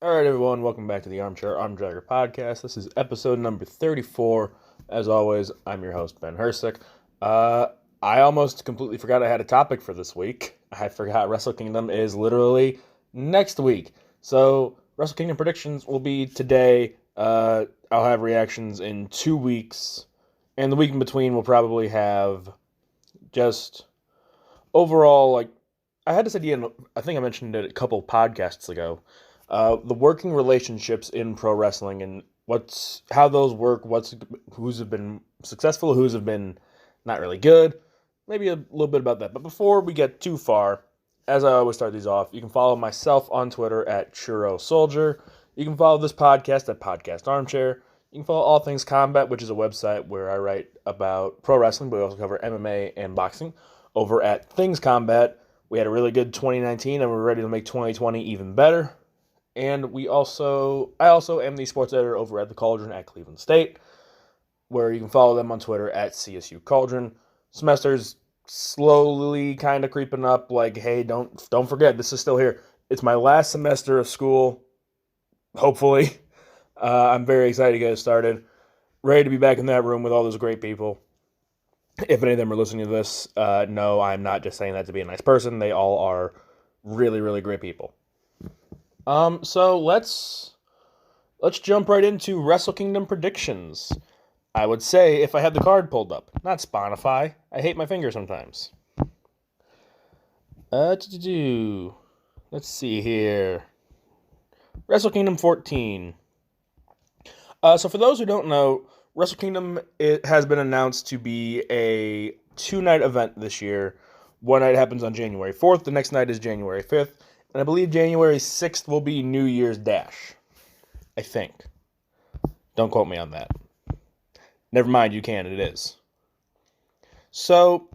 All right, everyone, welcome back to the Armchair Armdrager podcast. This is episode number 34. As always, I'm your host, Ben Hersick. I almost completely forgot I had a topic for this week. I forgot Wrestle Kingdom is literally next week. So, Wrestle Kingdom predictions will be today. I'll have reactions in 2 weeks. And the week in between, we'll probably have just overall, I had this idea, I think I mentioned it a couple podcasts ago. The working relationships in pro wrestling and how those work, who's have been successful, who's have been not really good, maybe a little bit about that. But before we get too far, as I always start these off, you can follow myself on Twitter at Churro Soldier. You can follow this podcast at Podcast Armchair. You can follow All Things Combat, which is a website where I write about pro wrestling, but we also cover MMA and boxing over at Things Combat. We had a really good 2019, and we're ready to make 2020 even better. And I also am the sports editor over at The Cauldron at Cleveland State, where you can follow them on Twitter at CSU Cauldron. Semester's slowly kind of creeping up. Like, hey, don't forget, this is still here. It's my last semester of school, hopefully. I'm very excited to get it started. Ready to be back in that room with all those great people. If any of them are listening to this, no, I'm not just saying that to be a nice person. They all are really, really great people. So let's jump right into Wrestle Kingdom predictions. I would say if I had the card pulled up, not Spotify. I hate my finger sometimes. Let's see here. Wrestle Kingdom 14. So for those who don't know, Wrestle Kingdom, it has been announced to be a 2-night event this year. One night happens on January 4th. The next night is January 5th. And I believe January 6th will be New Year's Dash. I think. Don't quote me on that. Never mind, you can. It is. So,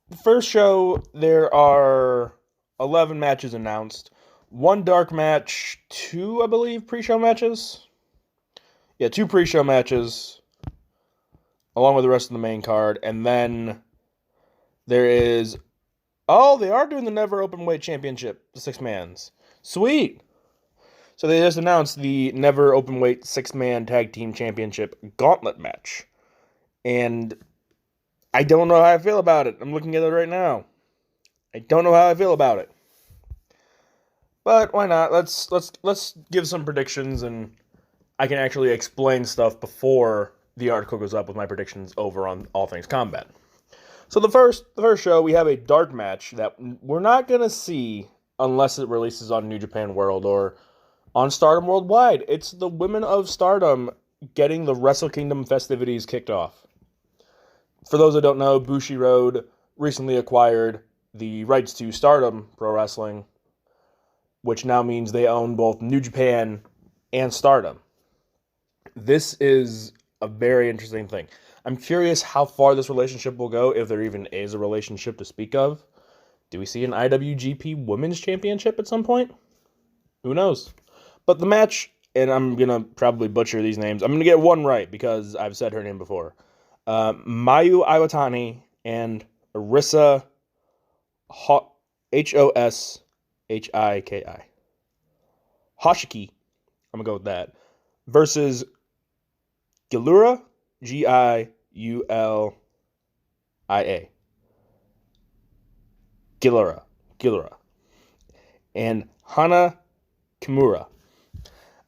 the first show, there are 11 matches announced. 1 dark match, 2, I believe, pre-show matches. Yeah, 2 pre-show matches, along with the rest of the main card. And then there is... Oh, they are doing the Never Openweight Championship, the 6-mans. Sweet! So they just announced the Never Openweight 6-man Tag Team Championship Gauntlet match. And I don't know how I feel about it. I'm looking at it right now. I don't know how I feel about it. But why not? Let's give some predictions, and I can actually explain stuff before the article goes up with my predictions over on All Things Combat. So the first show, we have a dark match that we're not going to see unless it releases on New Japan World or on Stardom Worldwide. It's the Women of Stardom getting the Wrestle Kingdom festivities kicked off. For those that don't know, Bushiroad recently acquired the rights to Stardom Pro Wrestling, which now means they own both New Japan and Stardom. This is a very interesting thing. I'm curious how far this relationship will go, if there even is a relationship to speak of. Do we see an IWGP Women's Championship at some point? Who knows? But the match, and I'm going to probably butcher these names. I'm going to get one right because I've said her name before. Mayu Iwatani and Arisa Hoshiki. Hoshiki. I'm going to go with that. Versus Gilura. Giulia. Gilura. And Hana Kimura.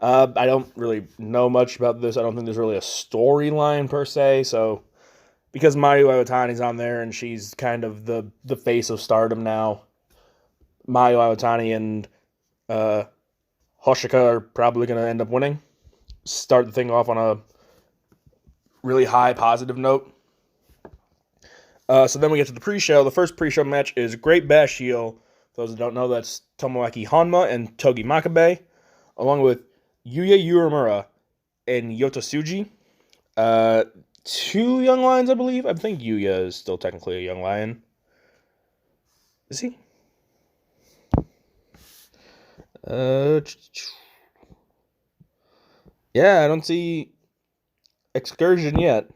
I don't really know much about this. I don't think there's really a storyline per se. So, because Mayu Iwatani's on there and she's kind of the face of Stardom now, Mayu Iwatani and Hoshika are probably going to end up winning. Start the thing off on a really high positive note. So then we get to the pre-show. The first pre-show match is Great Bash Heel. For those that don't know, that's Tomoaki Honma and Togi Makabe, along with Yuya Uemura and Yota Tsuji. 2 young lions, I believe. I think Yuya is still technically a young lion. Is he? Yeah, I don't see Excursion yet.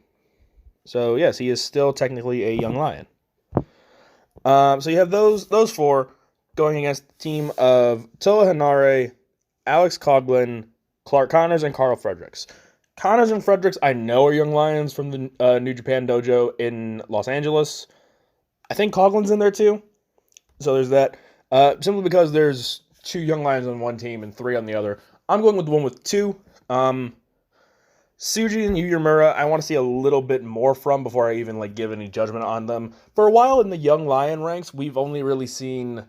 So, yes, he is still technically a young lion. So you have those 4 going against the team of Toa Henare, Alex Coughlin, Clark Connors, and Carl Fredericks. Connors and Fredericks, I know, are young lions from the New Japan Dojo in Los Angeles. I think Coughlin's in there too. So there's that. Simply because there's 2 young lions on one team and 3 on the other. I'm going with the one with 2. Tsuji and Yu Uemura, I want to see a little bit more from before I even give any judgment on them. For a while in the young lion ranks, we've only really seen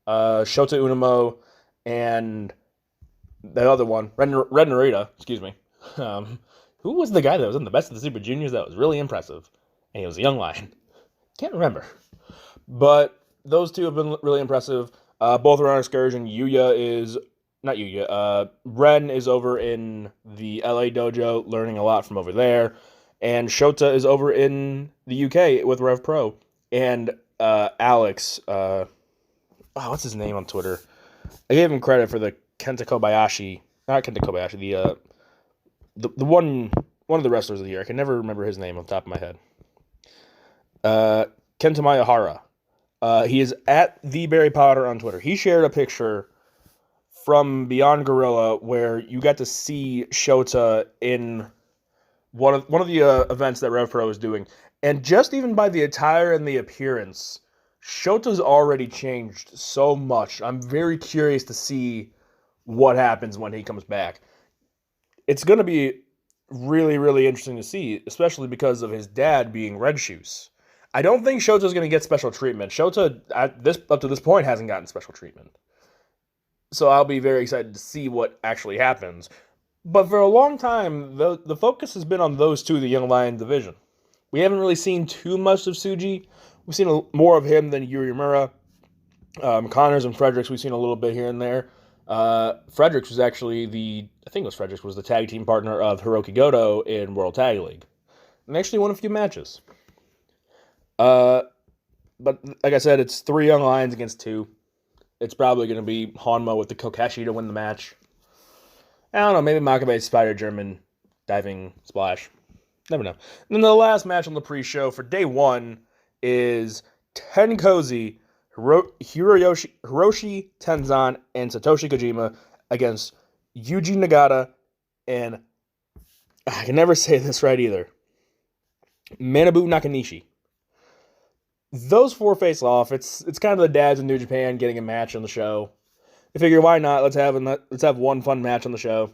Shota Umino and the other one, Red Narita, excuse me. Who was the guy that was in the Best of the Super Juniors that was really impressive? And he was a young lion. Can't remember. But those 2 have been really impressive. Both are on excursion. Ren is over in the LA dojo, learning a lot from over there. And Shota is over in the UK with Rev Pro. And Alex, what's his name on Twitter? I gave him credit for the Kenta Kobayashi, not Kenta Kobayashi, the one of the wrestlers of the year. I can never remember his name on the top of my head. Kenta Miyahara. He is at the Barry Potter on Twitter. He shared a picture from Beyond Gorilla where you got to see Shota in one of the events that Rev Pro is doing, and just even by the attire and the appearance, Shota's already changed so much. I'm very curious to see what happens when he comes back. It's going to be really, really interesting to see, especially because of his dad being Red Shoes. I don't think Shota's going to get special treatment. Shota, up to this point, hasn't gotten special treatment. So I'll be very excited to see what actually happens. But for a long time, the focus has been on those 2 of the Young Lion division. We haven't really seen too much of Tsuji. We've seen more of him than Yu Uemura. Connors and Fredericks, we've seen a little bit here and there. Fredericks was actually was the tag team partner of Hiroki Goto in World Tag League. And actually won a few matches. But like I said, it's 3 young lions against 2. It's probably going to be Hanma with the Kokeshi to win the match. I don't know, maybe Makabe's Spider German diving splash. Never know. And then the last match on the pre-show for day 1 is Tenkozi, Hiroshi Tenzan, and Satoshi Kojima against Yuji Nagata and, I can never say this right either, Manabu Nakanishi. Those 4 face off. It's kind of the dads in New Japan getting a match on the show. I figure, why not? Let's have one fun match on the show.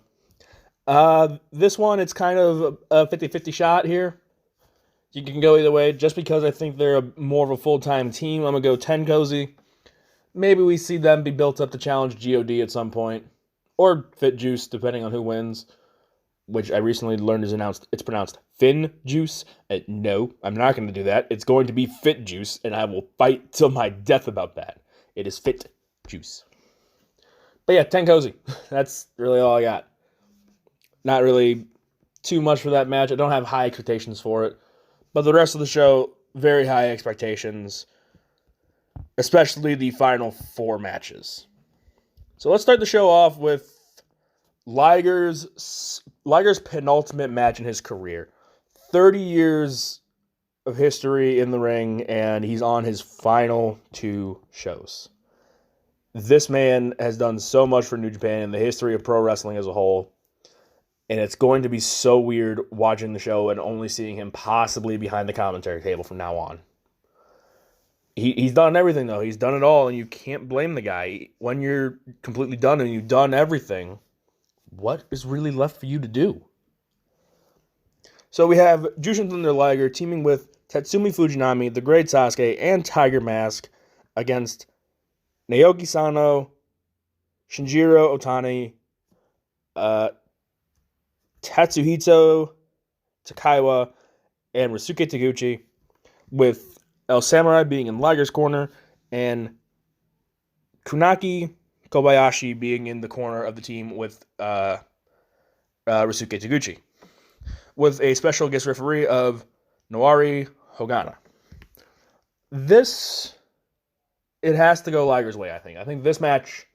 This one, it's kind of a 50-50 shot here. You can go either way. Just because I think they're more of a full-time team, I'm going to go Tenkozi. Maybe we see them be built up to challenge GOD at some point. Or Fit Juice, depending on who wins. Which I recently learned it's pronounced Fin Juice. No, I'm not going to do that. It's going to be Fit Juice, and I will fight till my death about that. It is Fit Juice. But yeah, Tenkozi. That's really all I got. Not really too much for that match. I don't have high expectations for it. But the rest of the show, very high expectations. Especially the final 4 matches. So let's start the show off with Liger's penultimate match in his career. 30 years of history in the ring, and he's on his final 2 shows. This man has done so much for New Japan in the history of pro wrestling as a whole, and it's going to be so weird watching the show and only seeing him possibly behind the commentary table from now on. He's done everything, though. He's done it all, and you can't blame the guy. When you're completely done and you've done everything, what is really left for you to do? So we have Jushin Thunder Liger teaming with Tatsumi Fujinami, The Great Sasuke, and Tiger Mask against Naoki Sano, Shinjiro Otani, Tatsuhito Takaiwa, and Ryusuke Taguchi, with El Samurai being in Liger's corner, and Kunaki Kobayashi being in the corner of the team with Ryusuke Taguchi, with a special guest referee of Noari Hogana. It has to go Liger's way, I think. I think this match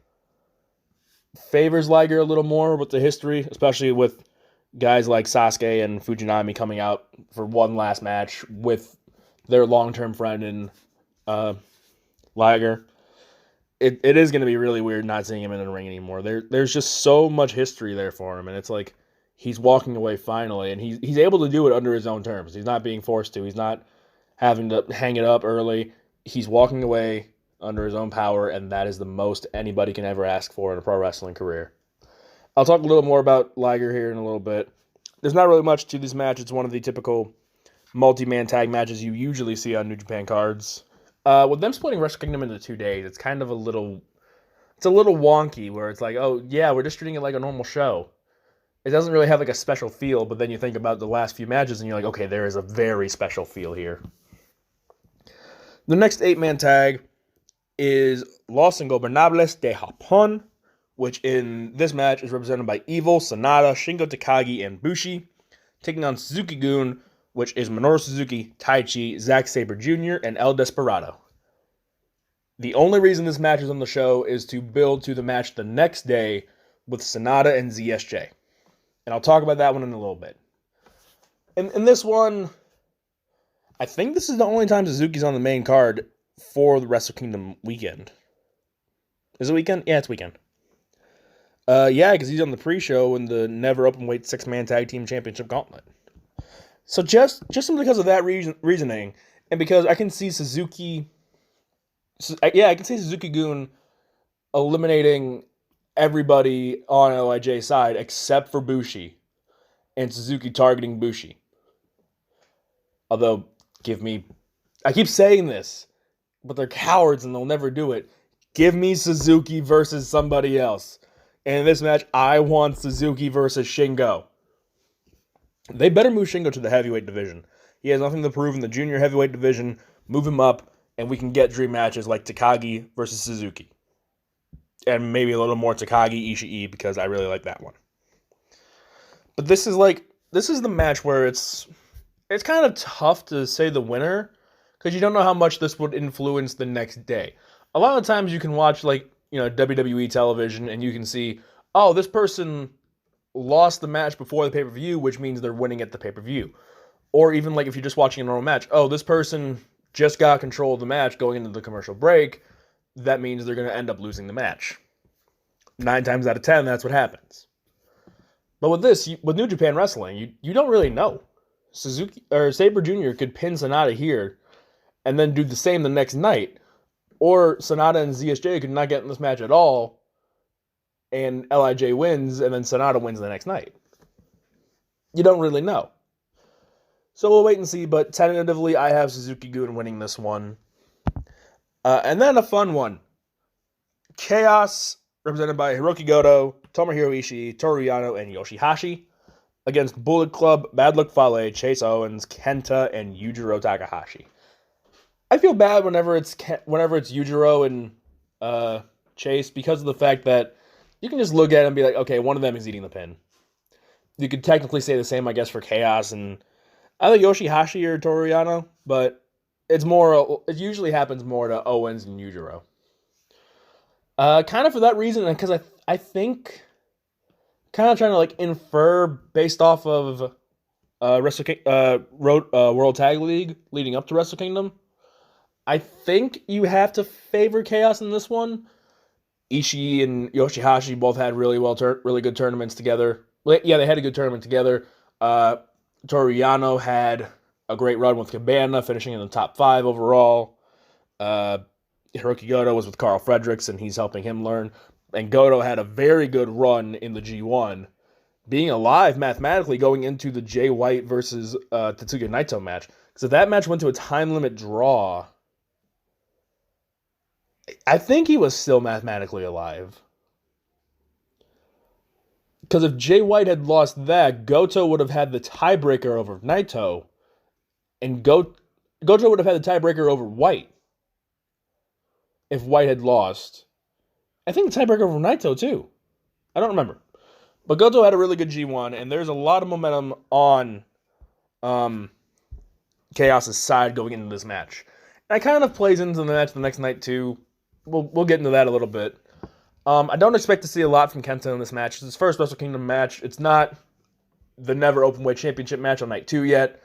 favors Liger a little more with the history, especially with guys like Sasuke and Fujinami coming out for one last match with their long-term friend in Liger. it is going to be really weird not seeing him in the ring anymore. There's just so much history there for him, and it's like he's walking away finally, and he's able to do it under his own terms. He's not being forced to. He's not having to hang it up early. He's walking away under his own power, and that is the most anybody can ever ask for in a pro wrestling career. I'll talk a little more about Liger here in a little bit. There's not really much to this match. It's one of the typical multi-man tag matches you usually see on New Japan cards. With them splitting Wrestle Kingdom into 2 days, it's kind of a little wonky, where it's like, oh yeah, we're just treating it like a normal show. It doesn't really have like a special feel, but then you think about the last few matches and you're like, okay, there is a very special feel here. The next 8-man tag is Los Ingobernables de Japón, which in this match is represented by Evil, Sanada, Shingo Takagi, and Bushi, taking on Suzuki-gun, which is Minoru Suzuki, Taichi, Zack Sabre Jr., and El Desperado. The only reason this match is on the show is to build to the match the next day with Sanada and ZSJ. And I'll talk about that one in a little bit. In this one, I think this is the only time Suzuki's on the main card for the Wrestle Kingdom weekend. Is it weekend? Yeah, it's weekend. Yeah, because he's on the pre-show in the Never Openweight 6-man Tag Team Championship Gauntlet. So just simply because of that reasoning, and because I can see Suzuki-gun eliminating everybody on LIJ's side except for Bushi, and Suzuki targeting Bushi. Although, I keep saying this, but they're cowards and they'll never do it. Give me Suzuki versus somebody else. And in this match, I want Suzuki versus Shingo. They better move Shingo to the heavyweight division. He has nothing to prove in the junior heavyweight division. Move him up, and we can get dream matches like Takagi versus Suzuki. And maybe a little more Takagi Ishii, because I really like that one. But this is the match where it's kind of tough to say the winner, because you don't know how much this would influence the next day. A lot of times you can watch WWE television and you can see, oh, this person lost the match before the pay-per-view, which means they're winning at the pay-per-view. Or even if you're just watching a normal match, oh, this person just got control of the match going into the commercial break, that means they're going to end up losing the match. 9 times out of 10, that's what happens. But with New Japan Wrestling, you don't really know. Suzuki or Sabre Jr. could pin Sanada here and then do the same the next night. Or Sanada and ZSJ could not get in this match at all, and LIJ wins, and then Sanada wins the next night. You don't really know. So we'll wait and see, but tentatively I have Suzuki-gun winning this one. And then a fun one. Chaos, represented by Hiroki Goto, Tomohiro Ishii, Toru Yano, and Yoshihashi, against Bullet Club, Bad Luck Fale, Chase Owens, Kenta, and Yujiro Takahashi. I feel bad whenever it's Yujiro and Chase, because of the fact that you can just look at it and be like, okay, one of them is eating the pin. You could technically say the same, I guess, for Chaos and either Yoshihashi or Toru Yano, but it usually happens more to Owens and Yujiro. Kind of for that reason, because I think, kind of trying to infer based off of World Tag League leading up to Wrestle Kingdom, I think you have to favor Chaos in this one. Ishii and Yoshihashi both had really good tournaments together. Yeah, they had a good tournament together. Toru Yano had a great run with Cabana, finishing in the top 5 overall. Hiroki Goto was with Carl Fredericks, and he's helping him learn. And Goto had a very good run in the G1, being alive mathematically going into the Jay White versus Tetsuya Naito match. Because if that match went to a time limit draw, I think he was still mathematically alive. Because if Jay White had lost that, Goto would have had the tiebreaker over Naito, and Goto would have had the tiebreaker over White if White had lost. I think the tiebreaker over Naito too. I don't remember. But Goto had a really good G1, and there's a lot of momentum on Chaos's side going into this match. And it kind of plays into the match the next night too. We'll get into that a little bit. I don't expect to see a lot from Kenta in this match. It's his first Wrestle Kingdom match. It's not the Never Openweight Championship match on night 2 yet.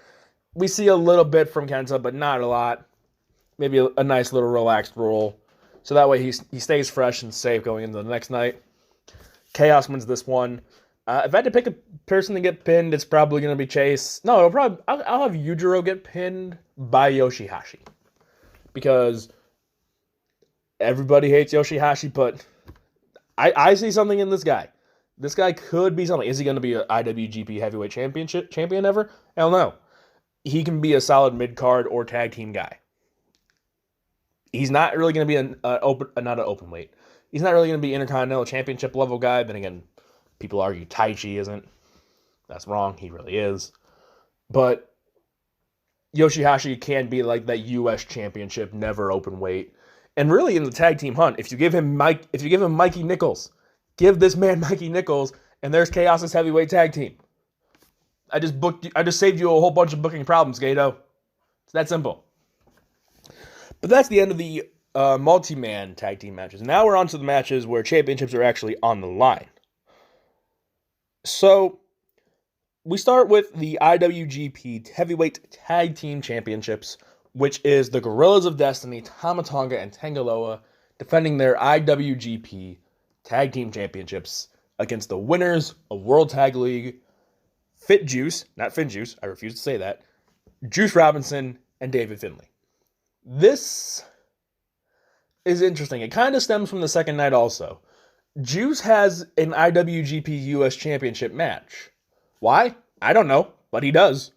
We see a little bit from Kenta, but not a lot. Maybe a nice little relaxed role. so that way he stays fresh and safe going into the next night. Chaos wins this one. If I had to pick a person to get pinned, it's probably going to be Chase. No, I'll have Yujiro get pinned by Yoshihashi. Because everybody hates Yoshihashi, but I see something in this guy. This guy could be something. Is he going to be an IWGP Heavyweight champion ever? Hell no. He can be a solid mid-card or tag team guy. He's not really going to be not an open weight. He's not really going to be Intercontinental Championship level guy. Then again, people argue Taichi isn't. That's wrong. He really is. But Yoshihashi can be like that U.S. Championship, never open weight. And really in the tag team hunt, if you give him Mikey Nichols, give this man Mikey Nichols, and there's Chaos's heavyweight tag team. I just saved you a whole bunch of booking problems, Gato. It's that simple. But that's the end of the multi-man tag team matches. Now we're on to the matches where championships are actually on the line. So we start with the IWGP Heavyweight Tag Team Championships, which is the Gorillas of Destiny, Tama Tonga, and Tangaloa defending their IWGP Tag Team Championships against the winners of World Tag League, Fit Juice, not Finjuice, I refuse to say that, Juice Robinson, and David Finlay. This is interesting. It kind of stems from the second night also. Juice has an IWGP US Championship match. Why? I don't know, but he does.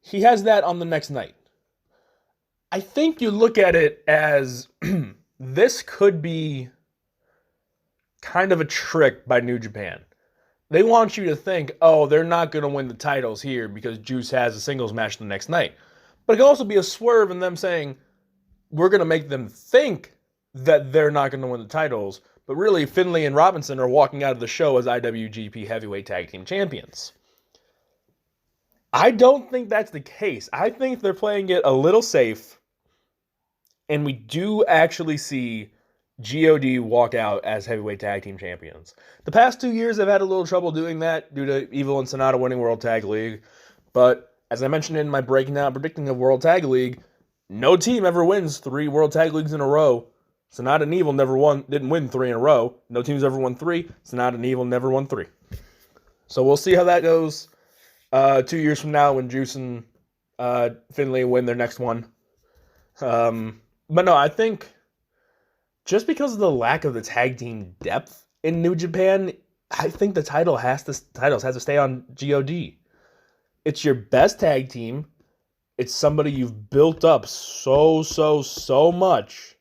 He has that on the next night. I think you look at it as this could be kind of a trick by New Japan. They want you to think, oh, they're not going to win the titles here because Juice has a singles match the next night. But it could also be a swerve in them saying, we're going to make them think that they're not going to win the titles, but really Finlay and Robinson are walking out of the show as IWGP Heavyweight Tag Team Champions. I don't think that's the case. I think they're playing it a little safe, and we do actually see GOD walk out as Heavyweight Tag Team Champions. The past 2 years, they've had a little trouble doing that due to Evil and Sonata winning World Tag League, but as I mentioned in my breaking down predicting of World Tag League, no team ever wins 3 World Tag Leagues in a row. Sonata and Evil didn't win 3 in a row. No teams ever won 3. Sonata and Evil never won 3. So we'll see how that goes 2 years from now when Juice and Finlay win their next one. But no, I think just because of the lack of the tag team depth in New Japan, I think the titles has to stay on GOD. It's your best tag team. It's somebody you've built up so much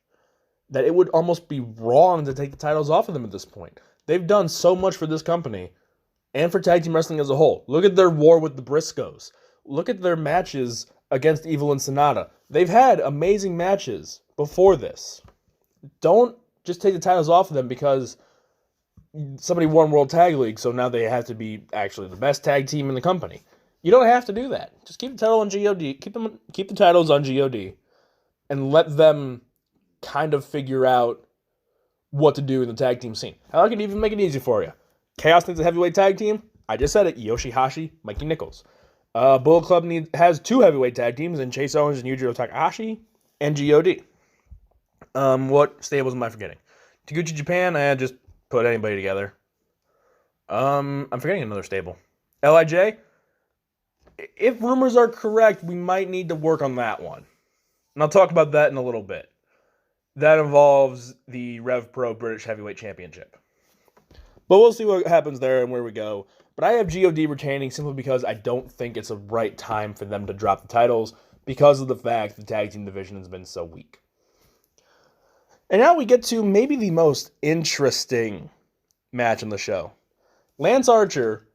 that it would almost be wrong to take the titles off of them at this point. They've done so much for this company and for tag team wrestling as a whole. Look at their war with the Briscoes. Look at their matches against Evil and Sonata. They've had amazing matches before this. Don't just take the titles off of them because somebody won World Tag League, so now they have to be actually the best tag team in the company. You don't have to do that. Just keep the title on GOD. Keep the titles on GOD, and let them kind of figure out what to do in the tag team scene. I can even make it easy for you. Chaos needs a heavyweight tag team. I just said it. Yoshihashi, Mikey Nichols. Bullet Club has 2 heavyweight tag teams in Chase Owens and Yujiro Takahashi and GOD. What stables am I forgetting? Taguchi Japan, I just put anybody together. I'm forgetting another stable. LIJ. If rumors are correct, we might need to work on that one. And I'll talk about that in a little bit. That involves the Rev Pro British Heavyweight Championship. But we'll see what happens there and where we go. But I have GOD retaining simply because I don't think it's a right time for them to drop the titles because of the fact the tag team division has been so weak. And now we get to maybe the most interesting match on the show. Lance Archer,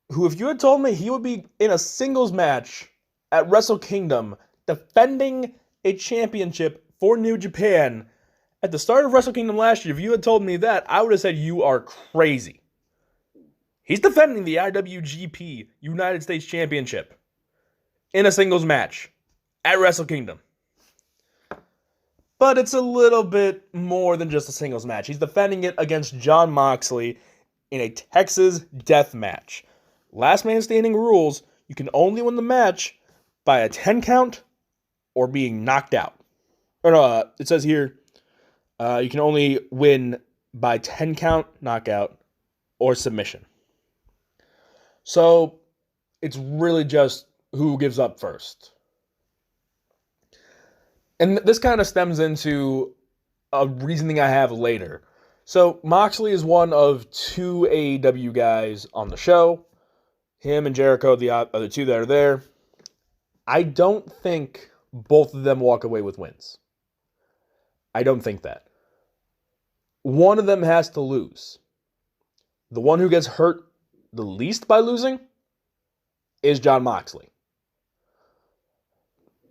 who if you had told me he would be in a singles match at Wrestle Kingdom defending a championship for New Japan at the start of Wrestle Kingdom last year, if you had told me that, I would have said you are crazy. He's defending the IWGP United States Championship in a singles match at Wrestle Kingdom. But it's a little bit more than just a singles match. He's defending it against Jon Moxley in a Texas death match. Last man standing rules, you can only win the match by a 10 count or being knocked out. Or no, it says here, You can only win by 10 count, knockout, or submission. So it's really just who gives up first. And this kind of stems into a reasoning I have later. So Moxley is one of 2 AEW guys on the show. Him and Jericho, the other 2 that are there. I don't think both of them walk away with wins. I don't think that. One of them has to lose. The one who gets hurt the least by losing is Jon Moxley.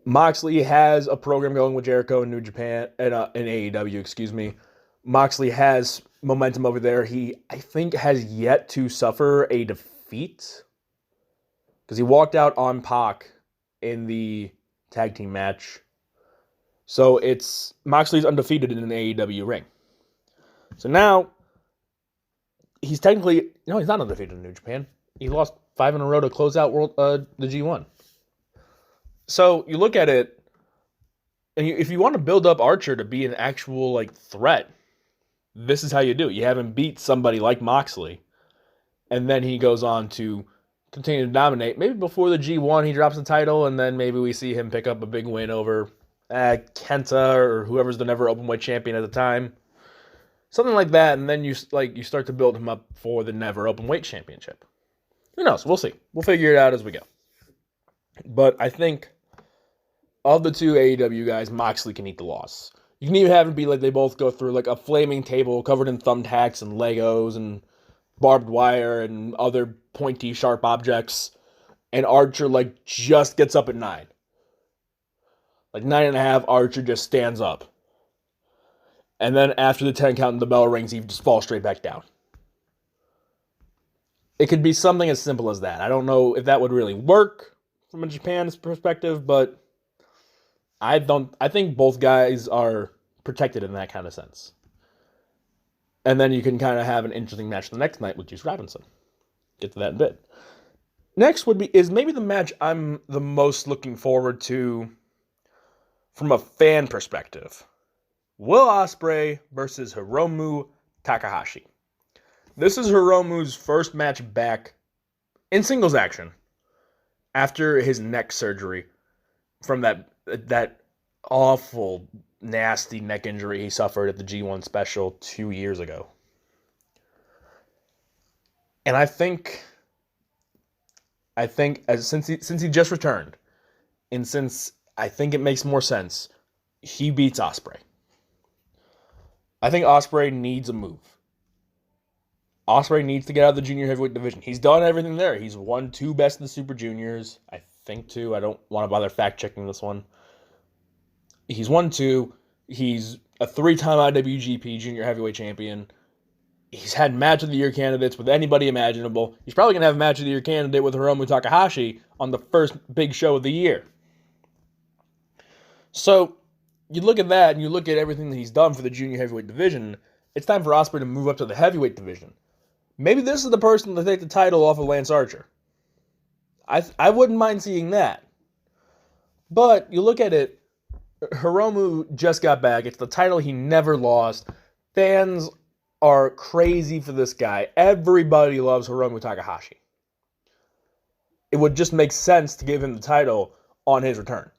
Moxley has a program going with Jericho in New Japan, in AEW, excuse me. Moxley has momentum over there. He, I think, has yet to suffer a defeat because he walked out on Pac in the tag team match. So it's Moxley's undefeated in an AEW ring. So now he's technically, he's not undefeated in New Japan. He lost 5 in a row to close out the G1. So you look at it, and if you want to build up Archer to be an actual threat, this is how you do it. You have him beat somebody like Moxley, and then he goes on to continue to dominate. Maybe before the G1 he drops the title, and then maybe we see him pick up a big win over Kenta or whoever's the never openweight champion at the time. Something like that, and then you start to build him up for the never openweight championship. Who knows? We'll see. We'll figure it out as we go. But I think of the 2 AEW guys, Moxley can eat the loss. You can even have it be like they both go through a flaming table covered in thumbtacks and Legos and barbed wire and other pointy, sharp objects, and Archer just gets up at 9. 9.5, Archer just stands up. And then after the 10 count and the bell rings, he just falls straight back down. It could be something as simple as that. I don't know if that would really work from a Japan's perspective, but I think both guys are protected in that kind of sense. And then you can kind of have an interesting match the next night with Juice Robinson. Get to that in a bit. Next is maybe the match I'm the most looking forward to from a fan perspective. Will Ospreay versus Hiromu Takahashi. This is Hiromu's first match back in singles action after his neck surgery from that awful, nasty neck injury he suffered at the G1 special 2 years ago. And I think since he just returned, and since I think it makes more sense, he beats Ospreay. I think Ospreay needs a move. Ospreay needs to get out of the junior heavyweight division. He's done everything there. He's won 2 Best in the Super Juniors. I think 2. I don't want to bother fact-checking this one. He's won 2. He's a 3-time IWGP junior heavyweight champion. He's had match of the year candidates with anybody imaginable. He's probably going to have a match of the year candidate with Hiromu Takahashi on the first big show of the year. So you look at that and you look at everything that he's done for the junior heavyweight division. It's time for Ospreay to move up to the heavyweight division. Maybe this is the person to take the title off of Lance Archer. I wouldn't mind seeing that. But you look at it, Hiromu just got back. It's the title he never lost. Fans are crazy for this guy. Everybody loves Hiromu Takahashi. It would just make sense to give him the title on his return.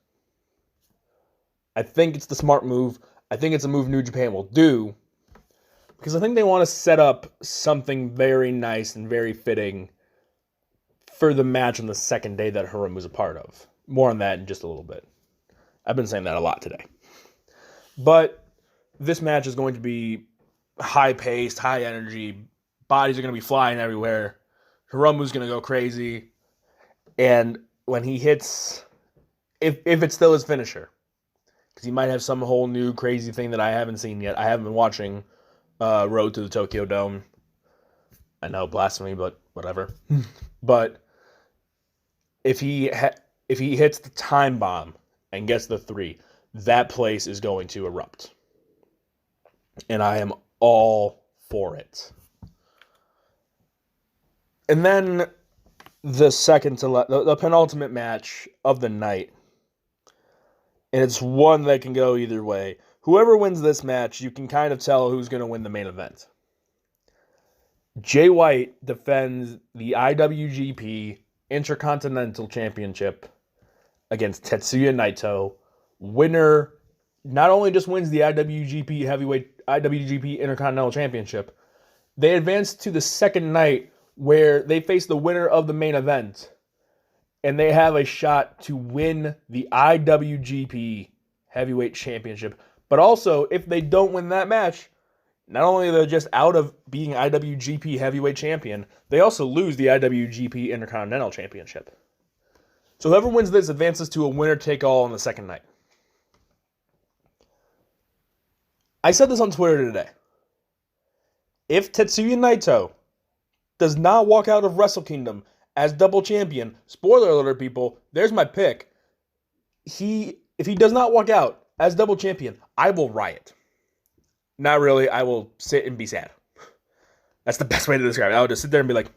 I think it's the smart move. I think it's a move New Japan will do, because I think they want to set up something very nice and very fitting for the match on the second day that Hiromu's a part of. More on that in just a little bit. I've been saying that a lot today. But this match is going to be high-paced, high-energy. Bodies are going to be flying everywhere. Hiromu's going to go crazy. And when he hits, if it's still his finisher, because he might have some whole new crazy thing that I haven't seen yet. I haven't been watching Road to the Tokyo Dome. I know, blasphemy, but whatever. But if he hits the time bomb and gets the 3, that place is going to erupt. And I am all for it. And then the penultimate match of the night. And it's one that can go either way. Whoever wins this match, you can kind of tell who's going to win the main event. Jay White defends the IWGP Intercontinental Championship against Tetsuya Naito. Winner not only just wins the IWGP Intercontinental Championship, they advance to the second night where they face the winner of the main event, and they have a shot to win the IWGP Heavyweight Championship. But also, if they don't win that match, not only are they just out of being IWGP Heavyweight Champion, they also lose the IWGP Intercontinental Championship. So whoever wins this advances to a winner-take-all on the second night. I said this on Twitter today. If Tetsuya Naito does not walk out of Wrestle Kingdom as double champion, spoiler alert, people, there's my pick. If he does not walk out as double champion, I will riot. Not really, I will sit and be sad. That's the best way to describe it. I would just sit there and be like,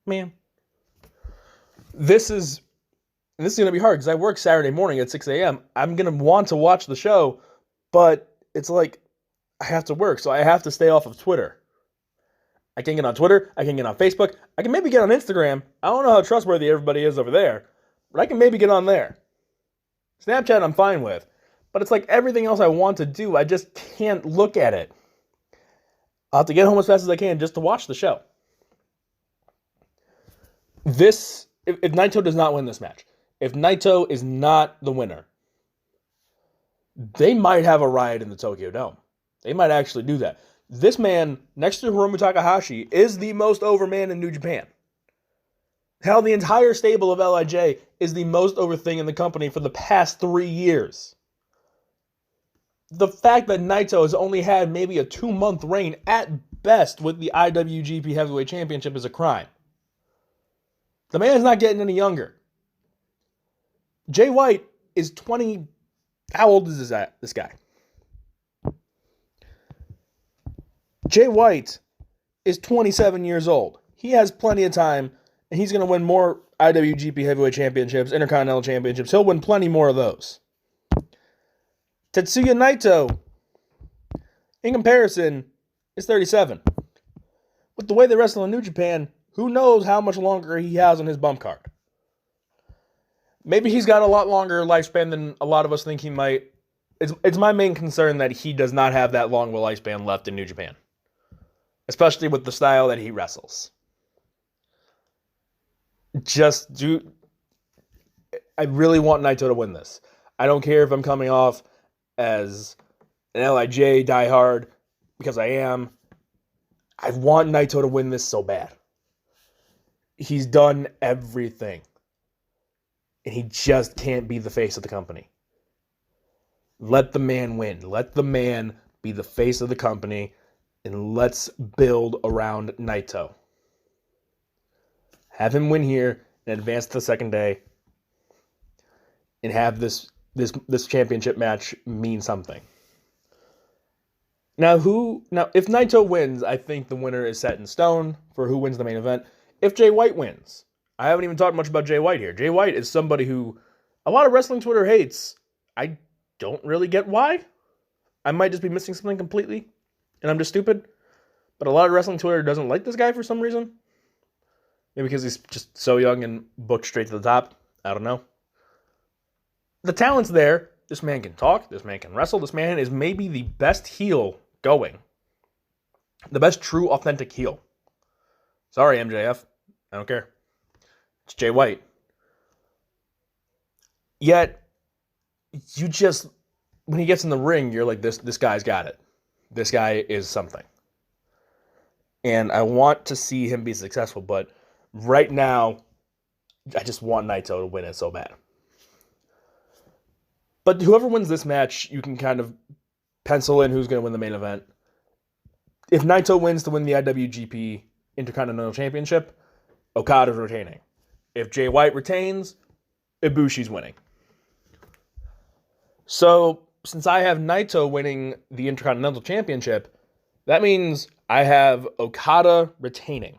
man. This is going to be hard because I work Saturday morning at 6 a.m. I'm going to want to watch the show, but it's like I have to work, so I have to stay off of Twitter. I can get on Twitter, I can get on Facebook, I can maybe get on Instagram. I don't know how trustworthy everybody is over there, but I can maybe get on there. Snapchat I'm fine with, but it's like everything else I want to do, I just can't look at it. I'll have to get home as fast as I can just to watch the show. If Naito does not win this match, if Naito is not the winner, they might have a riot in the Tokyo Dome. They might actually do that. This man, next to Hiromu Takahashi, is the most over man in New Japan. Hell, the entire stable of LIJ is the most over thing in the company for the past 3 years. The fact that Naito has only had maybe a 2-month reign at best with the IWGP Heavyweight Championship is a crime. The man is not getting any younger. Jay White is 20... How old is this guy? Jay White is 27 years old. He has plenty of time, and he's going to win more IWGP Heavyweight Championships, Intercontinental Championships. He'll win plenty more of those. Tetsuya Naito, in comparison, is 37. With the way they wrestle in New Japan, who knows how much longer he has on his bump card. Maybe he's got a lot longer lifespan than a lot of us think he might. It's my main concern that he does not have that long of a lifespan left in New Japan. Especially with the style that he wrestles. I really want Naito to win this. I don't care if I'm coming off as an LIJ diehard, because I am. I want Naito to win this so bad. He's done everything. And he just can't be the face of the company. Let the man win. Let the man be the face of the company. And let's build around Naito. Have him win here and advance to the second day. And have this championship match mean something. Now, if Naito wins, I think the winner is set in stone for who wins the main event. If Jay White wins, I haven't even talked much about Jay White here. Jay White is somebody who a lot of wrestling Twitter hates. I don't really get why. I might just be missing something completely, and I'm just stupid. But a lot of wrestling Twitter doesn't like this guy for some reason. Maybe because he's just so young and booked straight to the top. I don't know. The talent's there. This man can talk. This man can wrestle. This man is maybe the best heel going. The best true, authentic heel. Sorry, MJF. I don't care. It's Jay White. Yet, when he gets in the ring, you're like, this guy's got it. This guy is something. And I want to see him be successful, but right now, I just want Naito to win it so bad. But whoever wins this match, you can kind of pencil in who's going to win the main event. If Naito wins to win the IWGP Intercontinental Championship, Okada's retaining. If Jay White retains, Ibushi's winning. So, since I have Naito winning the Intercontinental Championship, that means I have Okada retaining.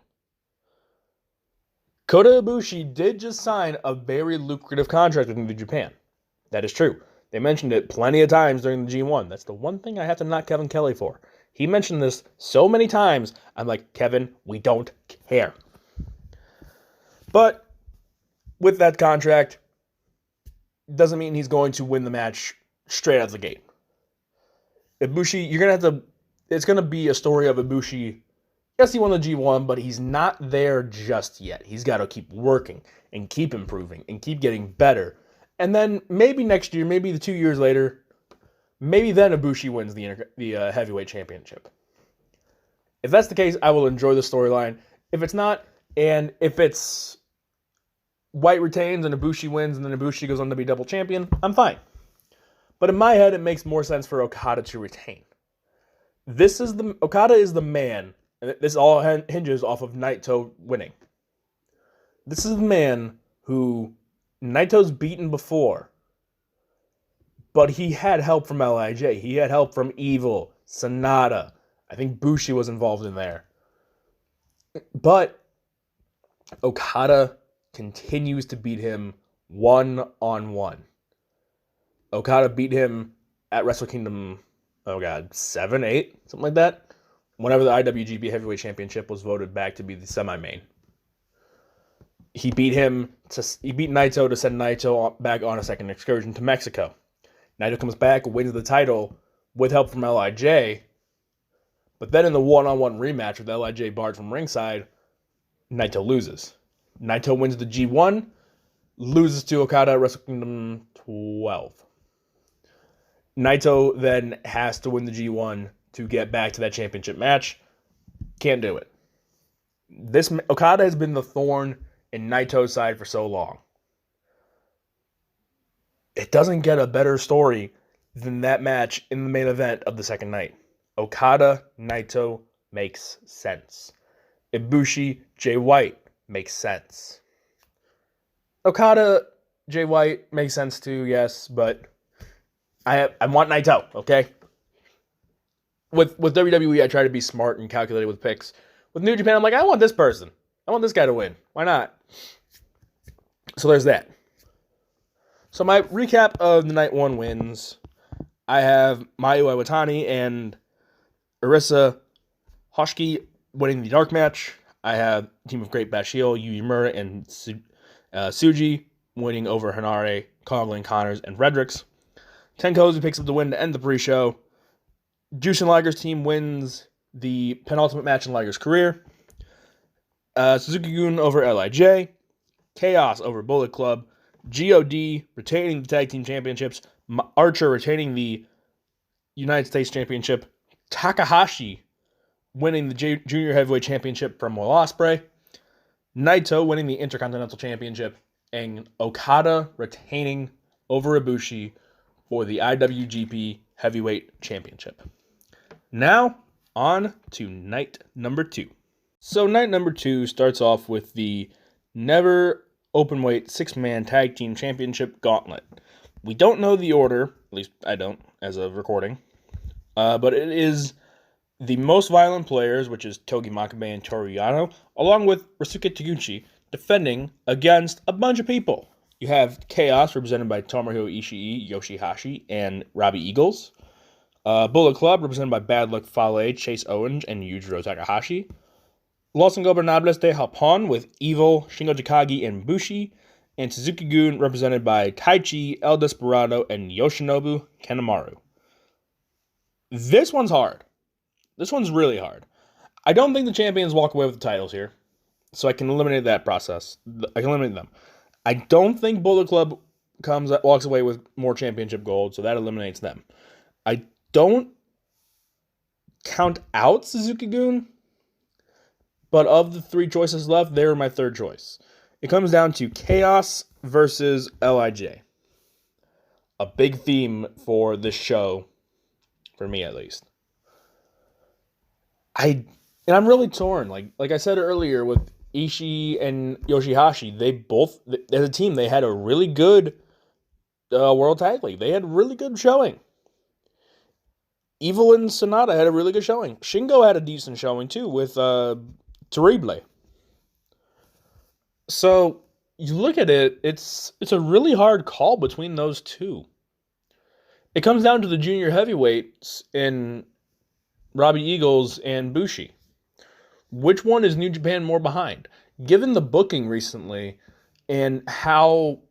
Kota Ibushi did just sign a very lucrative contract with New Japan. That is true. They mentioned it plenty of times during the G1. That's the one thing I have to knock Kevin Kelly for. He mentioned this so many times. I'm like, Kevin, we don't care. But with that contract, doesn't mean he's going to win the match straight out the gate. Ibushi, you're going to have to... It's going to be a story of Ibushi. Yes, he won the G1, but he's not there just yet. He's got to keep working and keep improving and keep getting better. And then maybe next year, maybe the 2 years later, maybe then Ibushi wins the heavyweight championship. If that's the case, I will enjoy the storyline. If it's not, and if it's White retains and Ibushi wins and then Ibushi goes on to be double champion, I'm fine. But in my head, it makes more sense for Okada to retain. Okada is the man, and this all hinges off of Naito winning. This is the man who Naito's beaten before, but he had help from LIJ. He had help from Evil, Sonata. I think Bushi was involved in there. But Okada continues to beat him one-on-one. Okada beat him at Wrestle Kingdom, 7, 8, something like that. Whenever the IWGP Heavyweight Championship was voted back to be the semi-main. He beat Naito to send Naito back on a second excursion to Mexico. Naito comes back, wins the title with help from LIJ. But then in the one-on-one rematch with LIJ barred from ringside, Naito loses. Naito wins the G1, loses to Okada at Wrestle Kingdom 12. Naito then has to win the G1 to get back to that championship match. Can't do it. Okada has been the thorn in Naito's side for so long. It doesn't get a better story than that match in the main event of the second night. Okada, Naito makes sense. Ibushi, Jay White makes sense. Okada, Jay White makes sense too, yes, but I want Naito, okay? With WWE, I try to be smart and calculated with picks. With New Japan, I'm like, I want this person. I want this guy to win. Why not? So there's that. So my recap of the night one wins. I have Mayu Iwatani and Arisa Hoshiki winning the dark match. I have Team of Great Bash Heel, Yu Uemura, and Tsuji winning over Hanare, Coughlin, Connors, and Fredericks. Tenkozu picks up the win to end the pre-show. Jushin Liger's team wins the penultimate match in Liger's career. Suzuki-gun over LIJ. Chaos over Bullet Club. GOD retaining the Tag Team Championships. Archer retaining the United States Championship. Takahashi winning the Junior Heavyweight Championship from Will Ospreay. Naito winning the Intercontinental Championship. And Okada retaining over Ibushi for the IWGP Heavyweight Championship. Now, on to night number 2. So night number 2 starts off with the Never Openweight 6-Man Tag Team Championship Gauntlet. We don't know the order, at least I don't, as of recording. But it is the Most Violent Players, which is Togi Makabe and Toru Yano, along with Ryosuke Taguchi, defending against a bunch of people. You have Chaos, represented by Tomohiro Ishii, Yoshihashi, and Robbie Eagles. Bullet Club, represented by Bad Luck Fale, Chase Owens, and Yujiro Takahashi. Los Ingobernables de Japón with Evil, Shingo Takagi, and Bushi. And Suzuki-gun, represented by Taichi, El Desperado, and Yoshinobu Kanemaru. This one's hard. This one's really hard. I don't think the champions walk away with the titles here, so I can eliminate that process. I can eliminate them. I don't think Bullet Club walks away with more championship gold, so that eliminates them. I don't count out Suzuki-gun, but of the 3 choices left, they were my third choice. It comes down to Chaos versus LIJ. A big theme for this show, for me at least. I'm really torn. Like I said earlier with Ishii and Yoshihashi, they both, as a team, they had a really good World Tag League. They had a really good showing. Evil and Sonata had a really good showing. Shingo had a decent showing too with Terrible. So you look at it, it's a really hard call between those two. It comes down to the junior heavyweights in Robbie Eagles and Bushi. Which one is New Japan more behind? Given the booking recently and how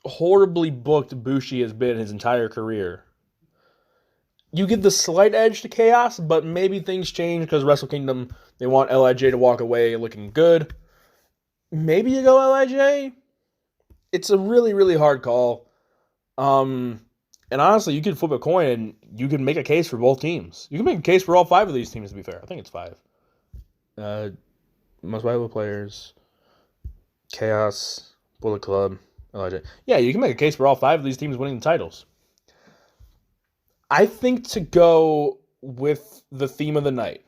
horribly booked Bushi has been his entire career, you give the slight edge to Chaos, but maybe things change because Wrestle Kingdom, they want LIJ to walk away looking good. Maybe you go LIJ. It's a really, really hard call. And honestly, you could flip a coin and you can make a case for both teams. You can make a case for all 5 of these teams, to be fair. I think it's 5. Most valuable players, Chaos, Bullet Club, LIJ. Yeah, you can make a case for all 5 of these teams winning the titles. I think to go with the theme of the night,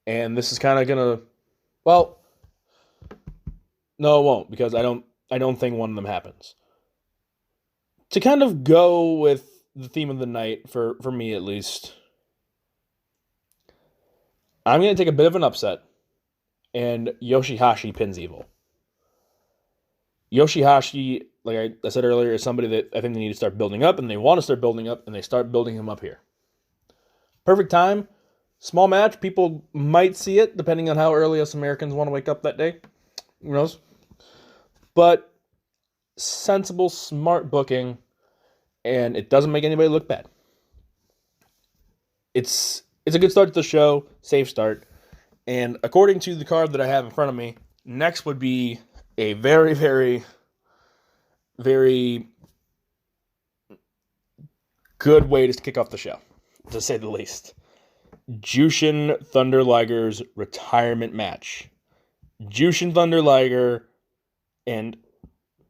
and this is kind of gonna, well, no, it won't, because I don't think one of them happens. To kind of go with the theme of the night, for me at least, I'm going to take a bit of an upset, and Yoshihashi pins Evil. Yoshihashi, like I said earlier, is somebody that I think they need to start building up, and they want to start building up, and they start building him up here. Perfect time. Small match. People might see it, depending on how early us Americans want to wake up that day. Who knows? But sensible, smart booking, and it doesn't make anybody look bad. It's a good start to the show, safe start. And according to the card that I have in front of me, next would be a very, very, very good way to kick off the show, to say the least. Jushin Thunder Liger's retirement match. Jushin Thunder Liger and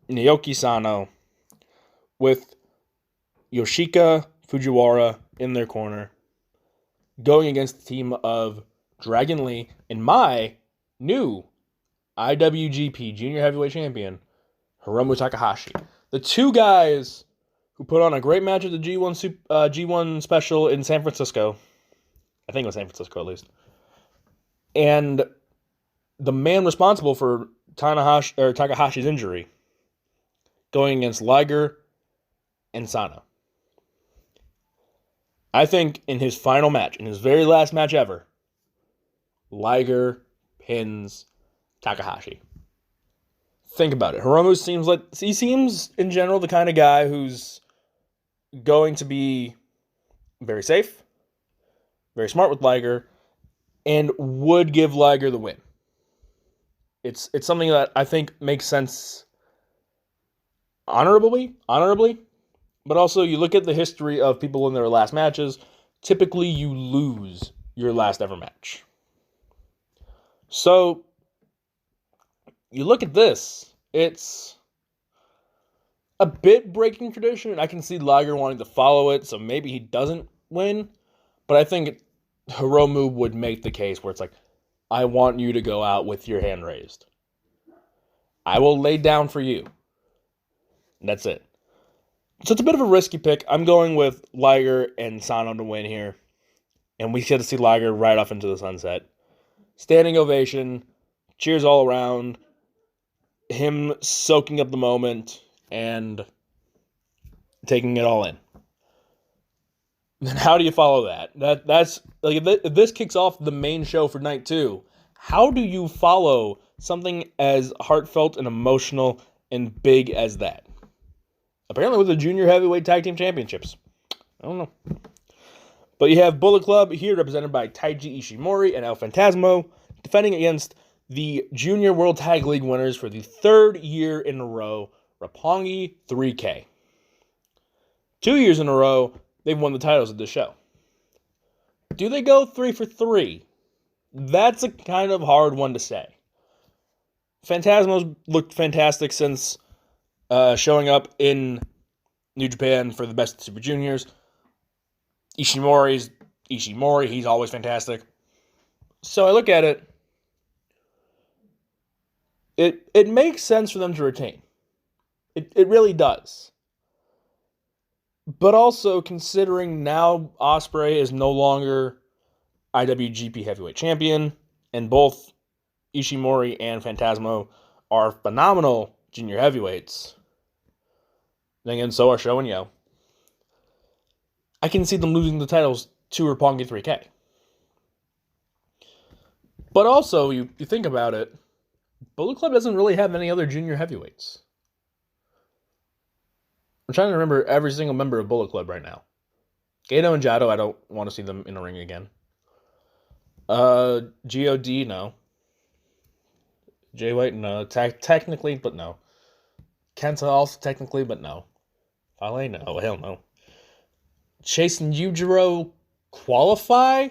Naoki Sano with Yoshika Fujiwara in their corner, going against the team of Dragon Lee and my new IWGP Junior Heavyweight Champion, Hiromu Takahashi. The 2 guys who put on a great match at the G1 special in San Francisco. I think it was San Francisco at least. And the man responsible for Takahashi's injury, going against Liger and Sano. I think in his final match, in his very last match ever, Liger pins Takahashi. Think about it. Hiromu seems in general the kind of guy who's going to be very safe, very smart with Liger, and would give Liger the win. It's something that I think makes sense honorably, but also you look at the history of people in their last matches, typically you lose your last ever match. So, you look at this, it's a bit breaking tradition, and I can see Liger wanting to follow it, so maybe he doesn't win, but I think Hiromu would make the case where it's like, I want you to go out with your hand raised. I will lay down for you. And that's it. So it's a bit of a risky pick. I'm going with Liger and Sano to win here. And we get to see Liger right off into the sunset. Standing ovation. Cheers all around. Him soaking up the moment and taking it all in. Then how do you follow that? That's like if this kicks off the main show for night 2, how do you follow something as heartfelt and emotional and big as that? Apparently with the Junior Heavyweight Tag Team Championships. I don't know. But you have Bullet Club here represented by Taiji Ishimori and El Phantasmo defending against the Junior World Tag League winners for the 3rd year in a row, Roppongi 3K. 2 years in a row, they've won the titles of this show. Do they go 3 for 3? That's a kind of hard one to say. Phantasmo's looked fantastic since showing up in New Japan for the Best of Super Juniors. Ishimori's Ishimori. He's always fantastic. So I look at it. It makes sense for them to retain. It really does. But also considering now Ospreay is no longer IWGP Heavyweight Champion, and both Ishimori and Phantasmo are phenomenal junior heavyweights, Then again, so are Show and Yo. I can see them losing the titles to Roppongi 3K. But also, you think about it, Bullet Club doesn't really have any other junior heavyweights. I'm trying to remember every single member of Bullet Club right now. Gato and Jado, I don't want to see them in a ring again. G.O.D., no. Jay White, no. Technically, but no. Kenta also technically, but no. Fale, no. Hell no. Chase and Yujiro qualify?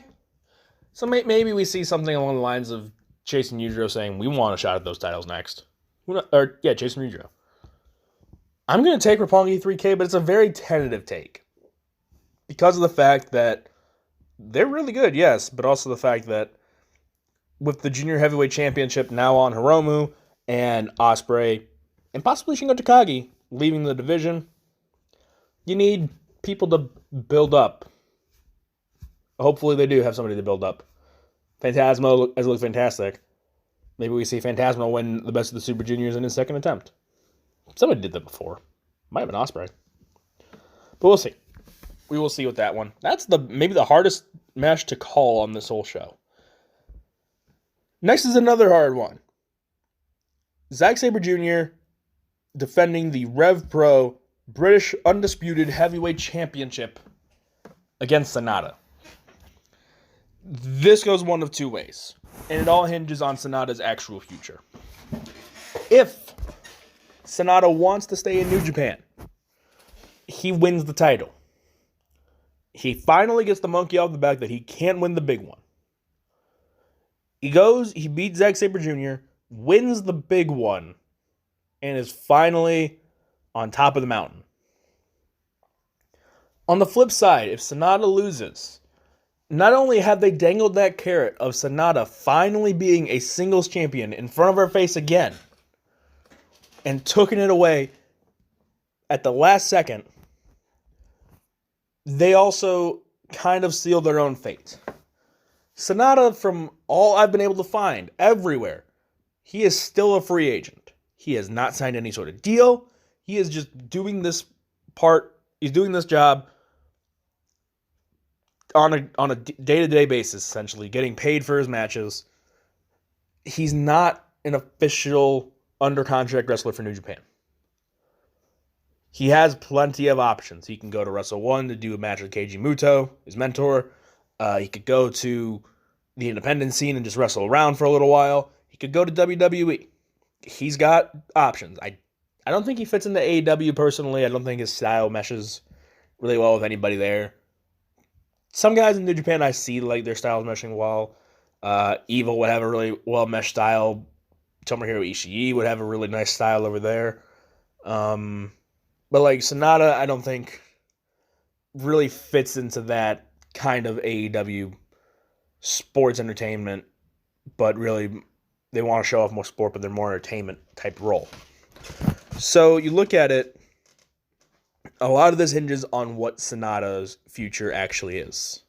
So maybe we see something along the lines of Chase and Yujiro saying, we want a shot at those titles next. Chase and Yujiro. I'm going to take Roppongi 3K, but it's a very tentative take. Because of the fact that they're really good, yes, but also the fact that with the Junior Heavyweight Championship now on Hiromu and Ospreay and possibly Shingo Takagi leaving the division, you need people to build up. Hopefully they do have somebody to build up. Phantasmo has looked fantastic. Maybe we see Phantasmo win the Best of the Super Juniors in his second attempt. Somebody did that before. Might have been Ospreay. But we'll see. We will see with that one. That's maybe the hardest match to call on this whole show. Next is another hard one. Zack Sabre Jr. defending the Rev Pro British Undisputed Heavyweight Championship against Sonata. This goes one of two ways, and it all hinges on Sonata's actual future. If Sonata wants to stay in New Japan, he wins the title. He finally gets the monkey off the back that he can't win the big one. He beats Zack Sabre Jr., wins the big one, and is finally on top of the mountain. On the flip side, if Sonata loses, not only have they dangled that carrot of Sonata finally being a singles champion in front of our face again, and taking it away at the last second, they also kind of seal their own fate. Sonata, from all I've been able to find everywhere, he is still a free agent. He has not signed any sort of deal. He is just doing this part. He's doing this job on a day-to-day basis, essentially, getting paid for his matches. He's not an official under-contract wrestler for New Japan. He has plenty of options. He can go to Wrestle 1 to do a match with Keiji Muto, his mentor. He could go to the independent scene and just wrestle around for a little while. He could go to WWE. He's got options. I don't think he fits into AEW personally. I don't think his style meshes really well with anybody there. Some guys in New Japan I see like their styles meshing well. Evil would have a really well meshed style. Tomohiro Ishii would have a really nice style over there. But like Sonata, I don't think really fits into that kind of AEW sports entertainment, but really they want to show off more sport, but they're more entertainment type role. So you look at it, a lot of this hinges on what Sonata's future actually is.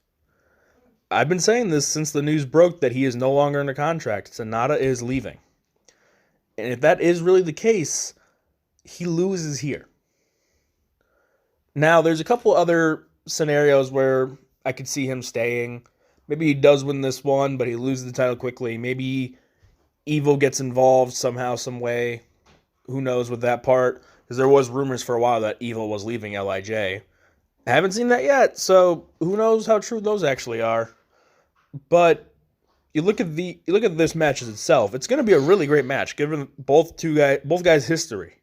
I've been saying this since the news broke that he is no longer under contract. Sonata is leaving. And if that is really the case, he loses here. Now, there's a couple other scenarios where I could see him staying. Maybe he does win this one, but he loses the title quickly. Maybe Evil gets involved somehow, some way. Who knows with that part? Because there was rumors for a while that Evil was leaving LIJ. I haven't seen that yet, so who knows how true those actually are. But you look at this match as itself. It's going to be a really great match, given both guys' history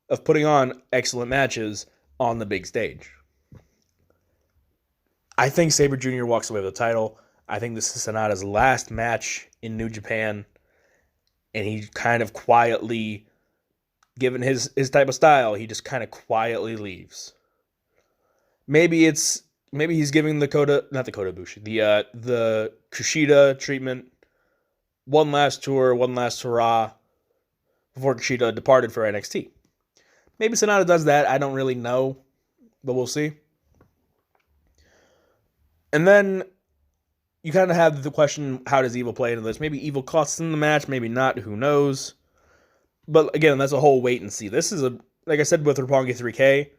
of putting on excellent matches on the big stage. I think Sabre Jr. walks away with the title. I think this is Sonata's last match in New Japan, and he kind of quietly, given his type of style, he just kind of quietly leaves. Maybe he's giving the Kushida treatment. One last tour, one last hurrah before Kushida departed for NXT. Maybe Sonata does that. I don't really know, but we'll see. And then you kind of have the question, how does Evil play into this? Maybe Evil costs in the match, maybe not, who knows? But again, that's a whole wait and see. This is like I said with Roppongi 3K,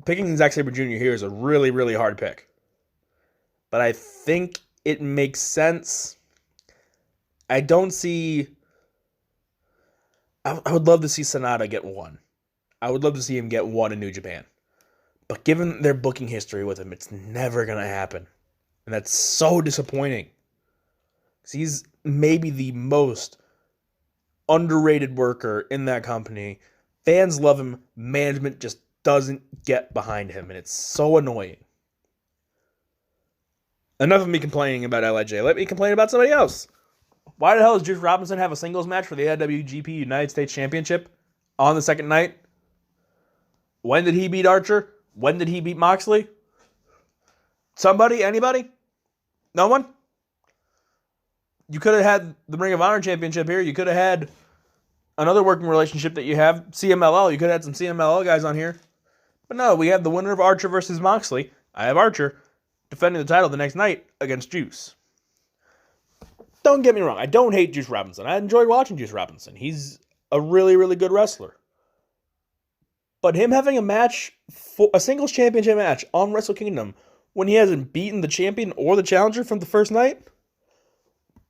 picking Zack Sabre Jr. here is a really, really hard pick. But I think it makes sense. I don't see... I would love to see Sonata get one. I would love to see him get one in New Japan. But given their booking history with him, it's never going to happen. And that's so disappointing. Because he's maybe the most underrated worker in that company. Fans love him. Management just doesn't get behind him. And it's so annoying. Enough of me complaining about LIJ. Let me complain about somebody else. Why the hell does Juice Robinson have a singles match for the IWGP United States Championship on the second night? When did he beat Archer? When did he beat Moxley? Somebody? Anybody? No one? You could have had the Ring of Honor Championship here. You could have had another working relationship that you have, CMLL. You could have had some CMLL guys on here. But no, we have the winner of Archer versus Moxley. I have Archer defending the title the next night against Juice. Don't get me wrong. I don't hate Juice Robinson. I enjoy watching Juice Robinson. He's a really, really good wrestler. But him having a match, a singles championship match on Wrestle Kingdom when he hasn't beaten the champion or the challenger from the first night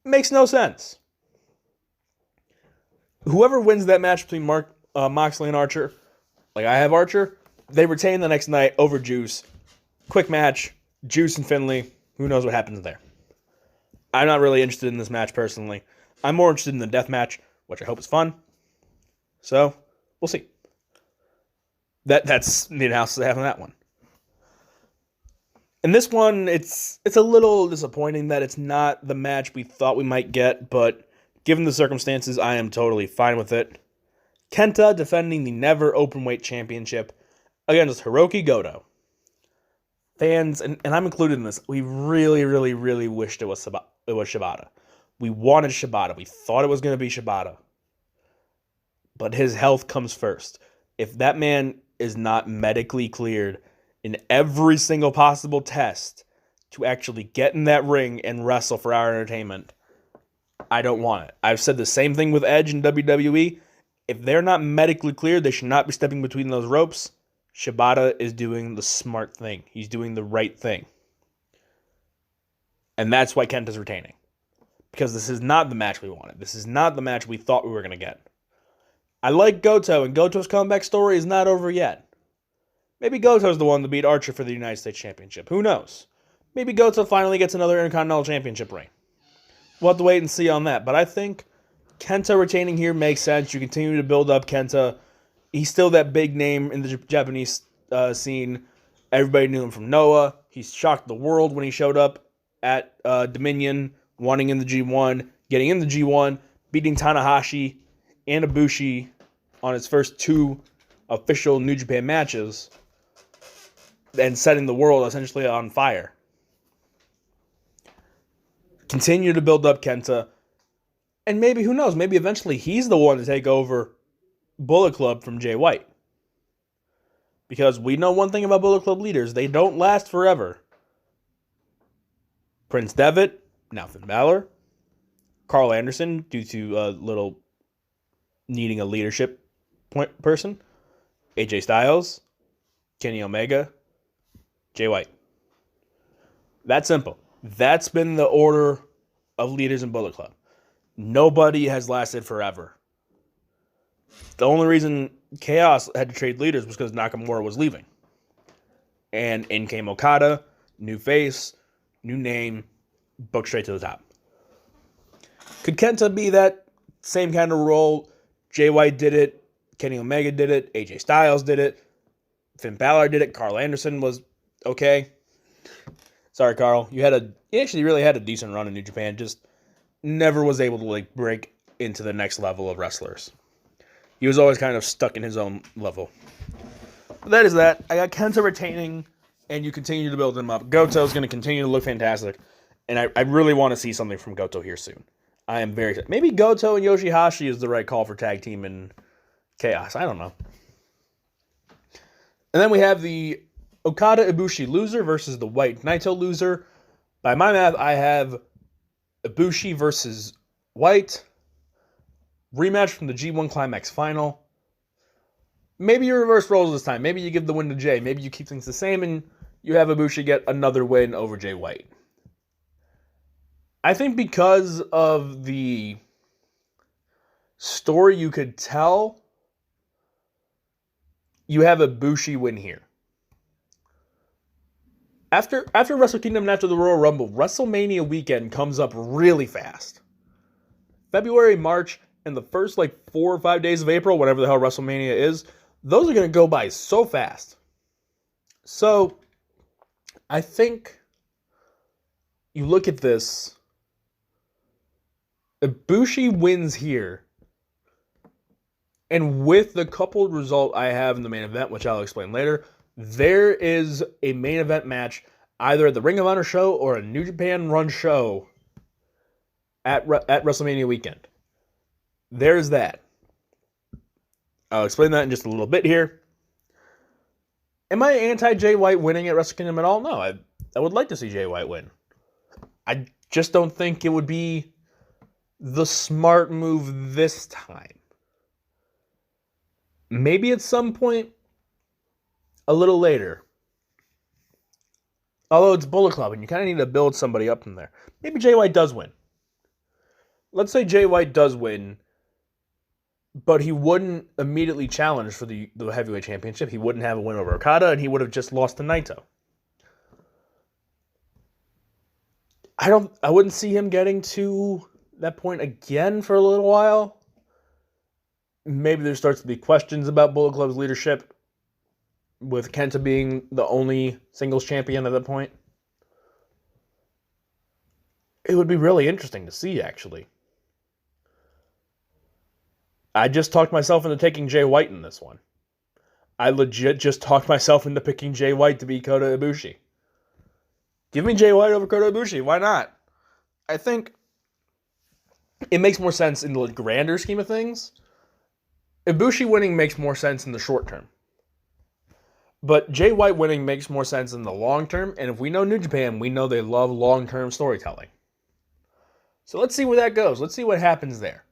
makes no sense. Whoever wins that match between Moxley and Archer, like I have Archer, they retain the next night over Juice. Quick match, Juice and Finlay. Who knows what happens there? I'm not really interested in this match personally. I'm more interested in the death match, which I hope is fun. So, we'll see. That's the analysis I have on that one. And this one, it's a little disappointing that it's not the match we thought we might get, but given the circumstances, I am totally fine with it. Kenta defending the Never Openweight Championship against Hiroki Goto. Fans, and I'm included in this, we really, really, really wished it was Shibata. We wanted Shibata. We thought it was going to be Shibata. But his health comes first. If that man is not medically cleared in every single possible test to actually get in that ring and wrestle for our entertainment, I don't want it. I've said the same thing with Edge and WWE. If they're not medically cleared, they should not be stepping between those ropes. Shibata is doing the smart thing. He's doing the right thing. And that's why Kenta's retaining. Because this is not the match we wanted. This is not the match we thought we were going to get. I like Goto, and Goto's comeback story is not over yet. Maybe Goto's the one to beat Archer for the United States Championship. Who knows? Maybe Goto finally gets another Intercontinental Championship reign. We'll have to wait and see on that. But I think Kenta retaining here makes sense. You continue to build up Kenta. He's still that big name in the Japanese scene. Everybody knew him from Noah. He shocked the world when he showed up at Dominion, wanting in the G1, getting in the G1, beating Tanahashi and Ibushi on his first two official New Japan matches, and setting the world essentially on fire. Continue to build up Kenta, and maybe, who knows, maybe eventually he's the one to take over Bullet Club from Jay White. Because we know one thing about Bullet Club leaders, they don't last forever. Prince Devitt, now Finn Balor. Carl Anderson, due to a little needing a leadership person. AJ Styles, Kenny Omega, Jay White. That's simple. That's been the order of leaders in Bullet Club. Nobody has lasted forever. The only reason Chaos had to trade leaders was because Nakamura was leaving. And in came Okada, new face, new name, booked straight to the top. Could Kenta be that same kind of role? Jay White did it, Kenny Omega did it, AJ Styles did it, Finn Balor did it, Carl Anderson was okay. Sorry, Carl. You actually really had a decent run in New Japan, just never was able to break into the next level of wrestlers. He was always kind of stuck in his own level. But that is that. I got Kenta retaining, and you continue to build him up. Goto's going to continue to look fantastic, and I really want to see something from Goto here soon. I am very excited. Maybe Goto and Yoshihashi is the right call for tag team in Chaos. I don't know. And then we have the Okada Ibushi loser versus the White Naito loser. By my math, I have Ibushi versus White. Rematch from the G1 Climax final. Maybe you reverse roles this time. Maybe you give the win to Jay. Maybe you keep things the same and you have Ibushi get another win over Jay White. I think because of the story you could tell, you have Ibushi win here. After Wrestle Kingdom and after the Royal Rumble, WrestleMania weekend comes up really fast. February, March, and the first 4 or 5 days of April, whatever the hell WrestleMania is, those are going to go by so fast. So, I think you look at this, Ibushi wins here, and with the coupled result I have in the main event, which I'll explain later, there is a main event match either at the Ring of Honor show or a New Japan run show at WrestleMania weekend. There's that. I'll explain that in just a little bit here. Am I anti-Jay White winning at Wrestle Kingdom at all? No, I would like to see Jay White win. I just don't think it would be the smart move this time. Maybe at some point a little later. Although it's Bullet Club and you kind of need to build somebody up from there. Maybe Jay White does win. Let's say Jay White does win, but he wouldn't immediately challenge for the heavyweight championship. He wouldn't have a win over Okada, and he would have just lost to Naito. I wouldn't see him getting to that point again for a little while. Maybe there starts to be questions about Bullet Club's leadership, with Kenta being the only singles champion at that point. It would be really interesting to see, actually. I just talked myself into taking Jay White in this one. I legit just talked myself into picking Jay White to beat Kota Ibushi. Give me Jay White over Kota Ibushi. Why not? I think it makes more sense in the grander scheme of things. Ibushi winning makes more sense in the short term. But Jay White winning makes more sense in the long term. And if we know New Japan, we know they love long-term storytelling. So let's see where that goes. Let's see what happens there.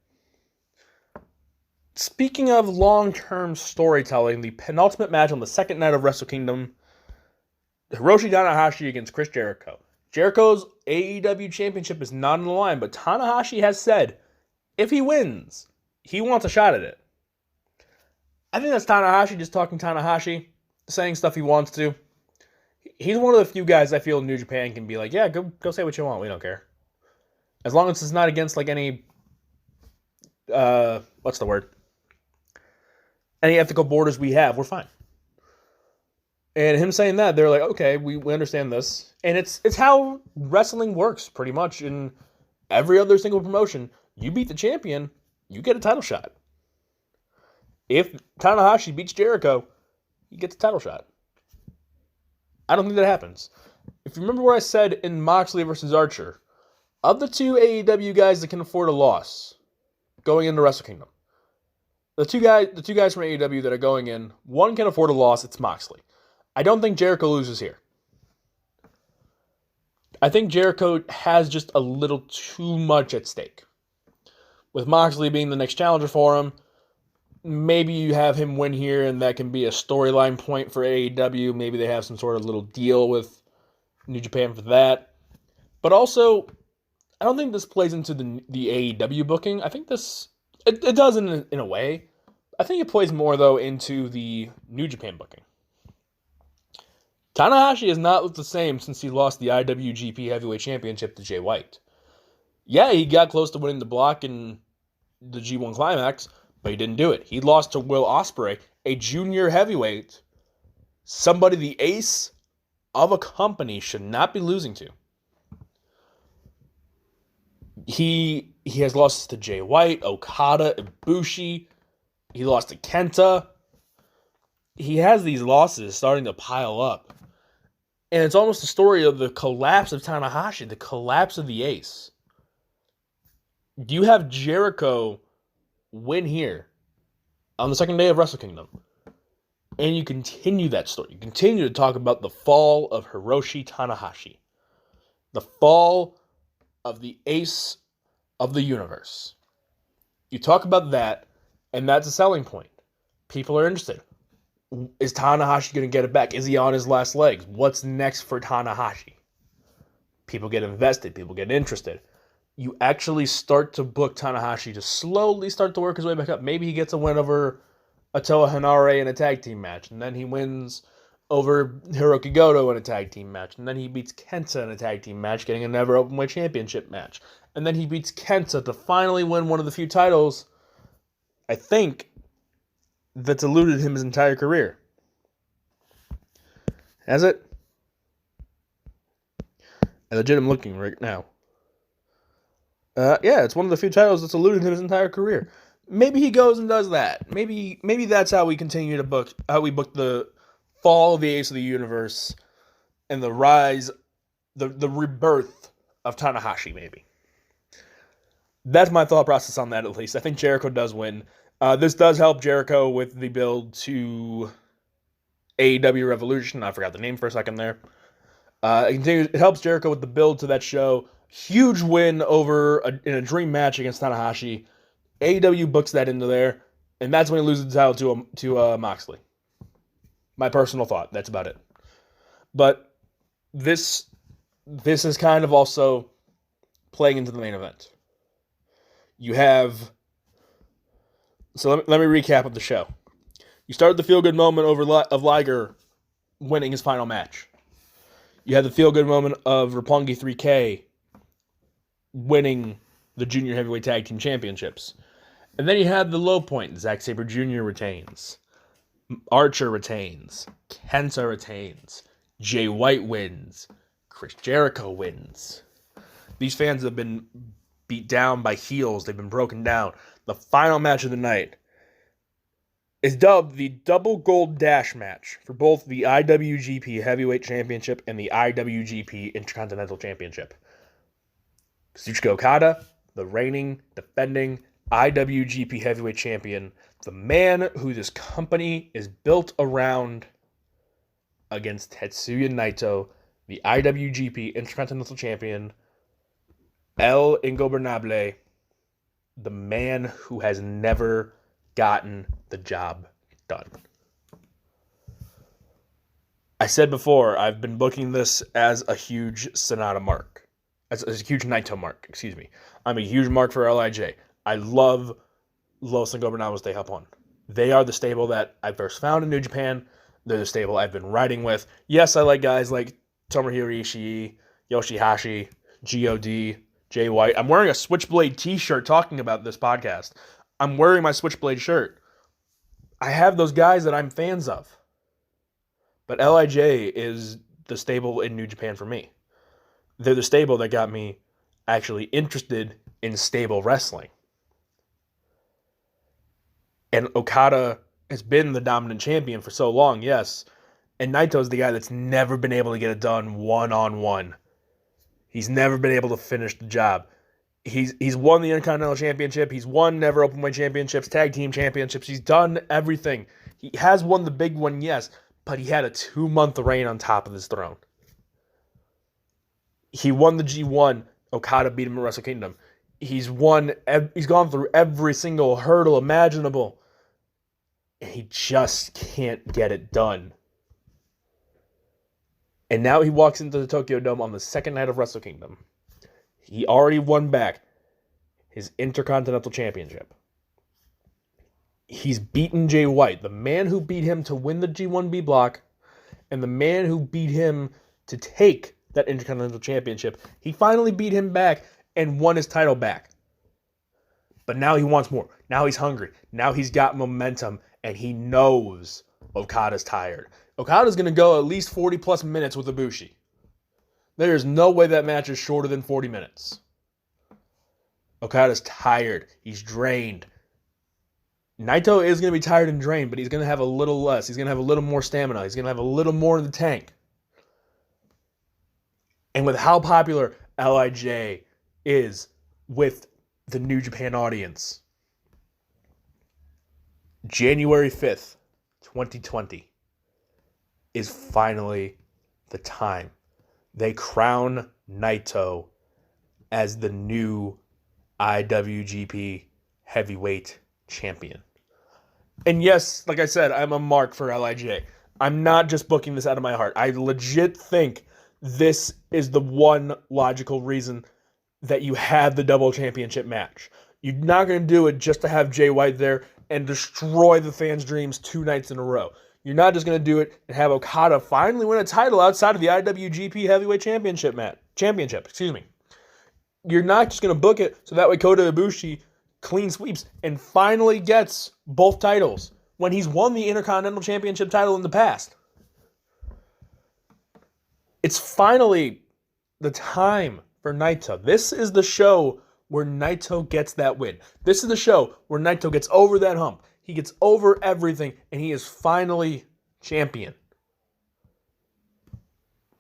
Speaking of long-term storytelling, the penultimate match on the second night of Wrestle Kingdom, Hiroshi Tanahashi against Chris Jericho. Jericho's AEW championship is not on the line, but Tanahashi has said if he wins, he wants a shot at it. I think that's Tanahashi just talking Tanahashi, saying stuff he wants to. He's one of the few guys I feel in New Japan can be like, yeah, go say what you want, we don't care. As long as it's not against any, what's the word? Any ethical borders we have, we're fine. And him saying that, they're like, okay, we understand this. And it's how wrestling works, pretty much, in every other single promotion. You beat the champion, you get a title shot. If Tanahashi beats Jericho, he gets a title shot. I don't think that happens. If you remember what I said in Moxley versus Archer, of the two AEW guys that can afford a loss going into Wrestle Kingdom, the two guys from AEW that are going in, one can afford a loss, it's Moxley. I don't think Jericho loses here. I think Jericho has just a little too much at stake. With Moxley being the next challenger for him, maybe you have him win here and that can be a storyline point for AEW. Maybe they have some sort of little deal with New Japan for that. But also, I don't think this plays into the AEW booking. I think this, it does in a way. I think it plays more, though, into the New Japan booking. Tanahashi has not looked the same since he lost the IWGP Heavyweight Championship to Jay White. Yeah, he got close to winning the block in the G1 Climax, but he didn't do it. He lost to Will Ospreay, a junior heavyweight, somebody the ace of a company should not be losing to. He has lost to Jay White, Okada, Ibushi. He lost to Kenta. He has these losses starting to pile up. And it's almost the story of the collapse of Tanahashi, the collapse of the ace. You have Jericho win here on the second day of Wrestle Kingdom. And you continue that story. You continue to talk about the fall of Hiroshi Tanahashi. The fall of the ace of the universe. You talk about that, and that's a selling point. People are interested. Is Tanahashi going to get it back? Is he on his last legs? What's next for Tanahashi? People get invested. People get interested. You actually start to book Tanahashi to slowly start to work his way back up. Maybe he gets a win over Atoa Hanare in a tag team match, and then he wins over Hiroki Goto in a tag team match, and then he beats Kenta in a tag team match, getting a Never Openweight Championship match, and then he beats Kenta to finally win one of the few titles, I think, that's eluded him his entire career. Has it? I legit am looking right now. Yeah, it's one of the few titles that's eluded him his entire career. Maybe he goes and does that. Maybe that's how we continue to book, how we book the fall of the Ace of the Universe and the rise, the rebirth of Tanahashi, maybe. That's my thought process on that, at least. I think Jericho does win. This does help Jericho with the build to AEW Revolution. I forgot the name for a second there. It helps Jericho with the build to that show. Huge win in a dream match against Tanahashi. AEW books that into there, and that's when he loses the title to Moxley. My personal thought. That's about it. But this is kind of also playing into the main event. You have... So let me recap of the show. You started the feel-good moment of Liger winning his final match. You had the feel-good moment of Roppongi 3K winning the Junior Heavyweight Tag Team Championships. And then you had the low point. Zack Sabre Jr. retains. Archer retains. Kenta retains. Jay White wins. Chris Jericho wins. These fans have been beat down by heels. They've been broken down. The final match of the night is dubbed the Double Gold Dash match for both the IWGP Heavyweight Championship and the IWGP Intercontinental Championship. Kazuchika Okada, the reigning, defending IWGP Heavyweight Champion, the man who this company is built around, against Tetsuya Naito, the IWGP Intercontinental Champion, El Ingobernable, the man who has never gotten the job done. I said before, I've been booking this as a huge Sonata mark. As a huge Naito mark, excuse me. I'm a huge mark for LIJ. I love Los Ingobernables de Japón. They are the stable that I first found in New Japan. They're the stable I've been riding with. Yes, I like guys like Tomohiro Ishii, Yoshihashi, God, Jay White. I'm wearing a Switchblade t-shirt talking about this podcast. I'm wearing my Switchblade shirt. I have those guys that I'm fans of. But LIJ is the stable in New Japan for me. They're the stable that got me actually interested in stable wrestling. And Okada has been the dominant champion for so long, yes. And Naito's the guy that's never been able to get it done one-on-one. He's never been able to finish the job. He's won the Intercontinental Championship. He's won Never Openweight Championships, Tag Team Championships. He's done everything. He has won the big one, yes, but he had a 2-month reign on top of his throne. He won the G1. Okada beat him at Wrestle Kingdom. He's gone through every single hurdle imaginable. And he just can't get it done. And now he walks into the Tokyo Dome on the second night of Wrestle Kingdom. He already won back his Intercontinental Championship. He's beaten Jay White, the man who beat him to win the G1B block, and the man who beat him to take that Intercontinental Championship. He finally beat him back and won his title back. But now he wants more. Now he's hungry. Now he's got momentum, and he knows Okada's tired. Okada's going to go at least 40-plus minutes with Ibushi. There's no way that match is shorter than 40 minutes. Okada's tired. He's drained. Naito is going to be tired and drained, but he's going to have a little less. He's going to have a little more stamina. He's going to have a little more in the tank. And with how popular LIJ is with the New Japan audience, January 5th, 2020 is finally the time. They crown Naito as the new IWGP Heavyweight Champion. And yes, like I said, I'm a mark for LIJ. I'm not just booking this out of my heart. I legit think this is the one logical reason that you have the double championship match. You're not going to do it just to have Jay White there and destroy the fans' dreams 2 nights in a row. You're not just going to do it and have Okada finally win a title outside of the IWGP Heavyweight Championship. You're not just going to book it so that way Kota Ibushi clean sweeps and finally gets both titles when he's won the Intercontinental Championship title in the past. It's finally the time for Naito. This is the show where Naito gets that win. This is the show where Naito gets over that hump. He gets over everything, and he is finally champion.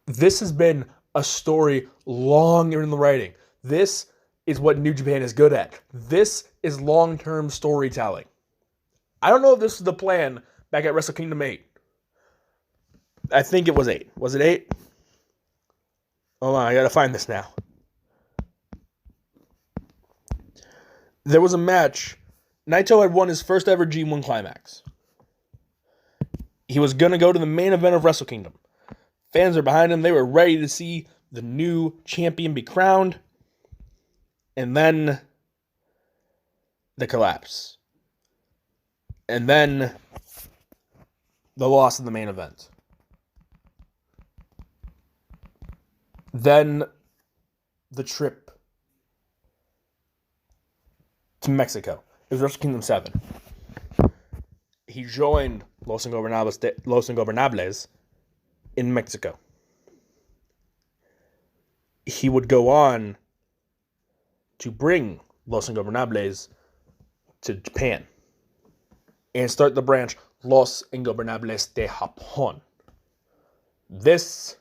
This has been a story long in the writing. This is what New Japan is good at. This is long-term storytelling. I don't know if this was the plan back at Wrestle Kingdom 8. I think it was 8. Was it 8? Hold on, I gotta find this now. There was a match. Naito had won his first ever G1 Climax. He was going to go to the main event of Wrestle Kingdom. Fans are behind him. They were ready to see the new champion be crowned. And then the collapse. And then the loss in the main event. Then the trip to Mexico. It was Wrestle Kingdom 7. He joined Los Ingobernables in Mexico. He would go on to bring Los Ingobernables to Japan and start the branch Los Ingobernables de Japón. This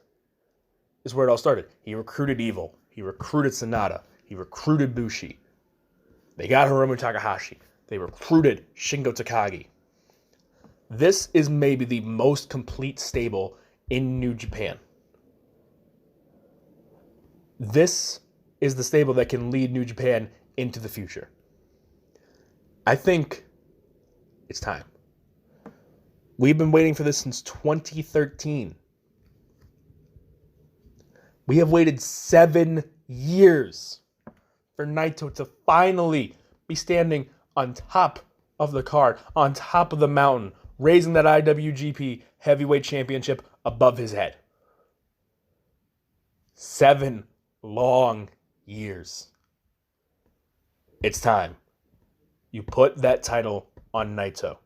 is where it all started. He recruited Evil. He recruited Sonata. He recruited Bushi. They got Hiromu Takahashi. They recruited Shingo Takagi. This is maybe the most complete stable in New Japan. This is the stable that can lead New Japan into the future. I think it's time. We've been waiting for this since 2013. We have waited 7 years for Naito to finally be standing on top of the card, on top of the mountain, raising that IWGP Heavyweight Championship above his head. 7 long years. It's time. You put that title on Naito,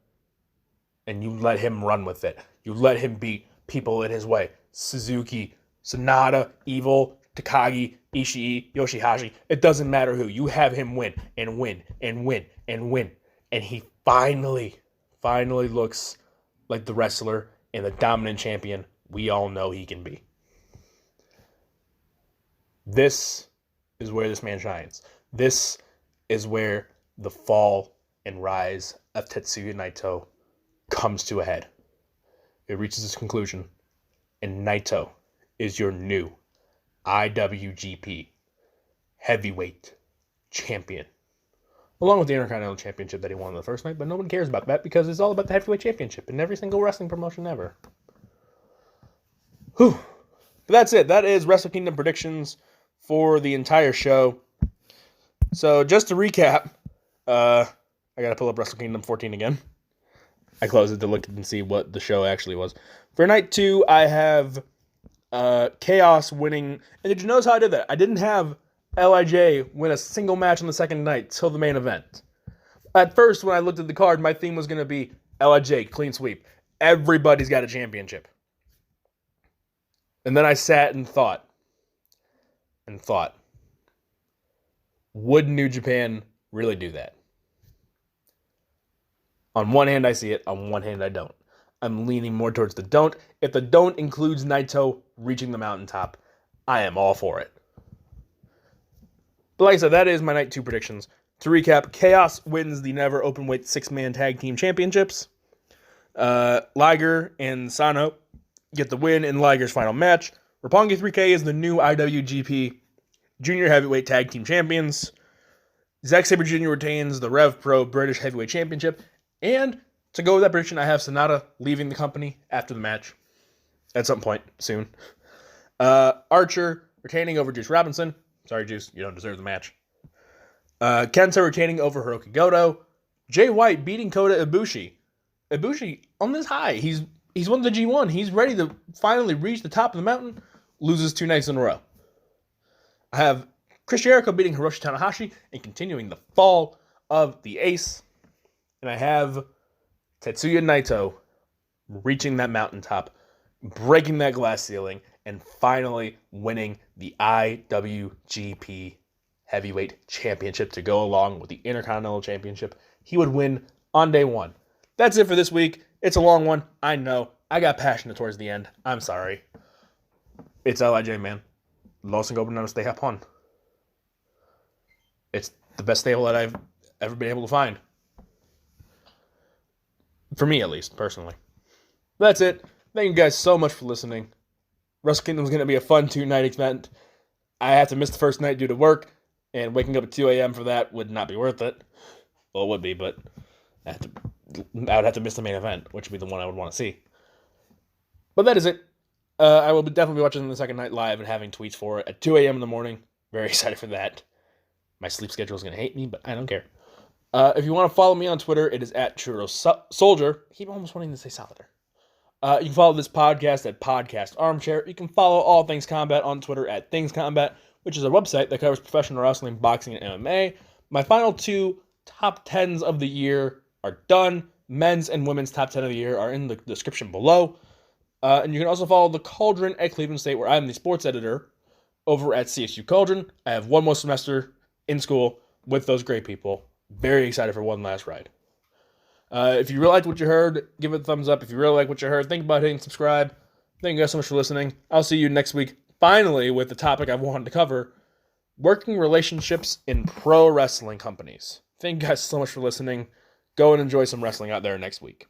and you let him run with it. You let him beat people in his way. Suzuki, Sonata, Evil, Takagi, Ishii, Yoshihashi. It doesn't matter who. You have him win and win and win and win. And he finally looks like the wrestler and the dominant champion we all know he can be. This is where this man shines. This is where the fall and rise of Tetsuya Naito comes to a head. It reaches its conclusion, and Naito is your new IWGP Heavyweight Champion. Along with the Intercontinental Championship that he won the first night, but nobody cares about that because it's all about the Heavyweight Championship in every single wrestling promotion ever. Whew. But that's it. That is Wrestle Kingdom predictions for the entire show. So just to recap, I got to pull up Wrestle Kingdom 14 again. I closed it to look and see what the show actually was. For night 2, I have Chaos winning. And did you notice how I did that? I didn't have LIJ win a single match on the second night till the main event. At first, when I looked at the card, my theme was going to be LIJ, clean sweep. Everybody's got a championship. And then I sat and thought, would New Japan really do that? On one hand, I see it. On one hand, I don't. I'm leaning more towards the don't. If the don't includes Naito reaching the mountaintop, I am all for it. But like I said, that is my night 2 predictions. To recap, Chaos wins the Never Openweight 6-man tag team championships. Liger and Sano get the win in Liger's final match. Roppongi 3K is the new IWGP Junior Heavyweight Tag Team Champions. Zack Sabre Jr. retains the Rev Pro British Heavyweight Championship. And to go with that prediction, I have Sonata leaving the company after the match at some point soon. Archer retaining over Juice Robinson. Sorry, Juice, you don't deserve the match. Kenta retaining over Hiroki Goto. Jay White beating Kota Ibushi. Ibushi on this high. He's won the G1. He's ready to finally reach the top of the mountain. Loses 2 nights in a row. I have Chris Jericho beating Hiroshi Tanahashi and continuing the fall of the Ace. And I have Tetsuya Naito reaching that mountaintop, breaking that glass ceiling, and finally winning the IWGP Heavyweight Championship to go along with the Intercontinental Championship. He would win on day 1. That's it for this week. It's a long one. I know. I got passionate towards the end. I'm sorry. It's LIJ, man. Los Ingobernables de Japón. It's the best stable that I've ever been able to find. For me, at least, personally. That's it. Thank you guys so much for listening. Wrestle Kingdom is going to be a fun 2-night event. I have to miss the first night due to work, and waking up at 2 a.m. for that would not be worth it. Well, it would be, but I would have to miss the main event, which would be the one I would want to see. But that is it. I will definitely be watching the second night live and having tweets for it at 2 a.m. in the morning. Very excited for that. My sleep schedule is going to hate me, but I don't care. If you want to follow me on Twitter, it is at ChurroSoldier. I keep almost wanting to say Solitaire. You can follow this podcast at Podcast Armchair. You can follow All Things Combat on Twitter at Things Combat, which is a website that covers professional wrestling, boxing, and MMA. My final 2 top 10s of the year are done. Men's and women's top 10 of the year are in the description below. And you can also follow The Cauldron at Cleveland State, where I'm the sports editor over at CSU Cauldron. I have one more semester in school with those great people. Very excited for one last ride. If you really liked what you heard, give it a thumbs up. If you really like what you heard, think about hitting subscribe. Thank you guys so much for listening. I'll see you next week, finally, with the topic I've wanted to cover, working relationships in pro wrestling companies. Thank you guys so much for listening. Go and enjoy some wrestling out there next week.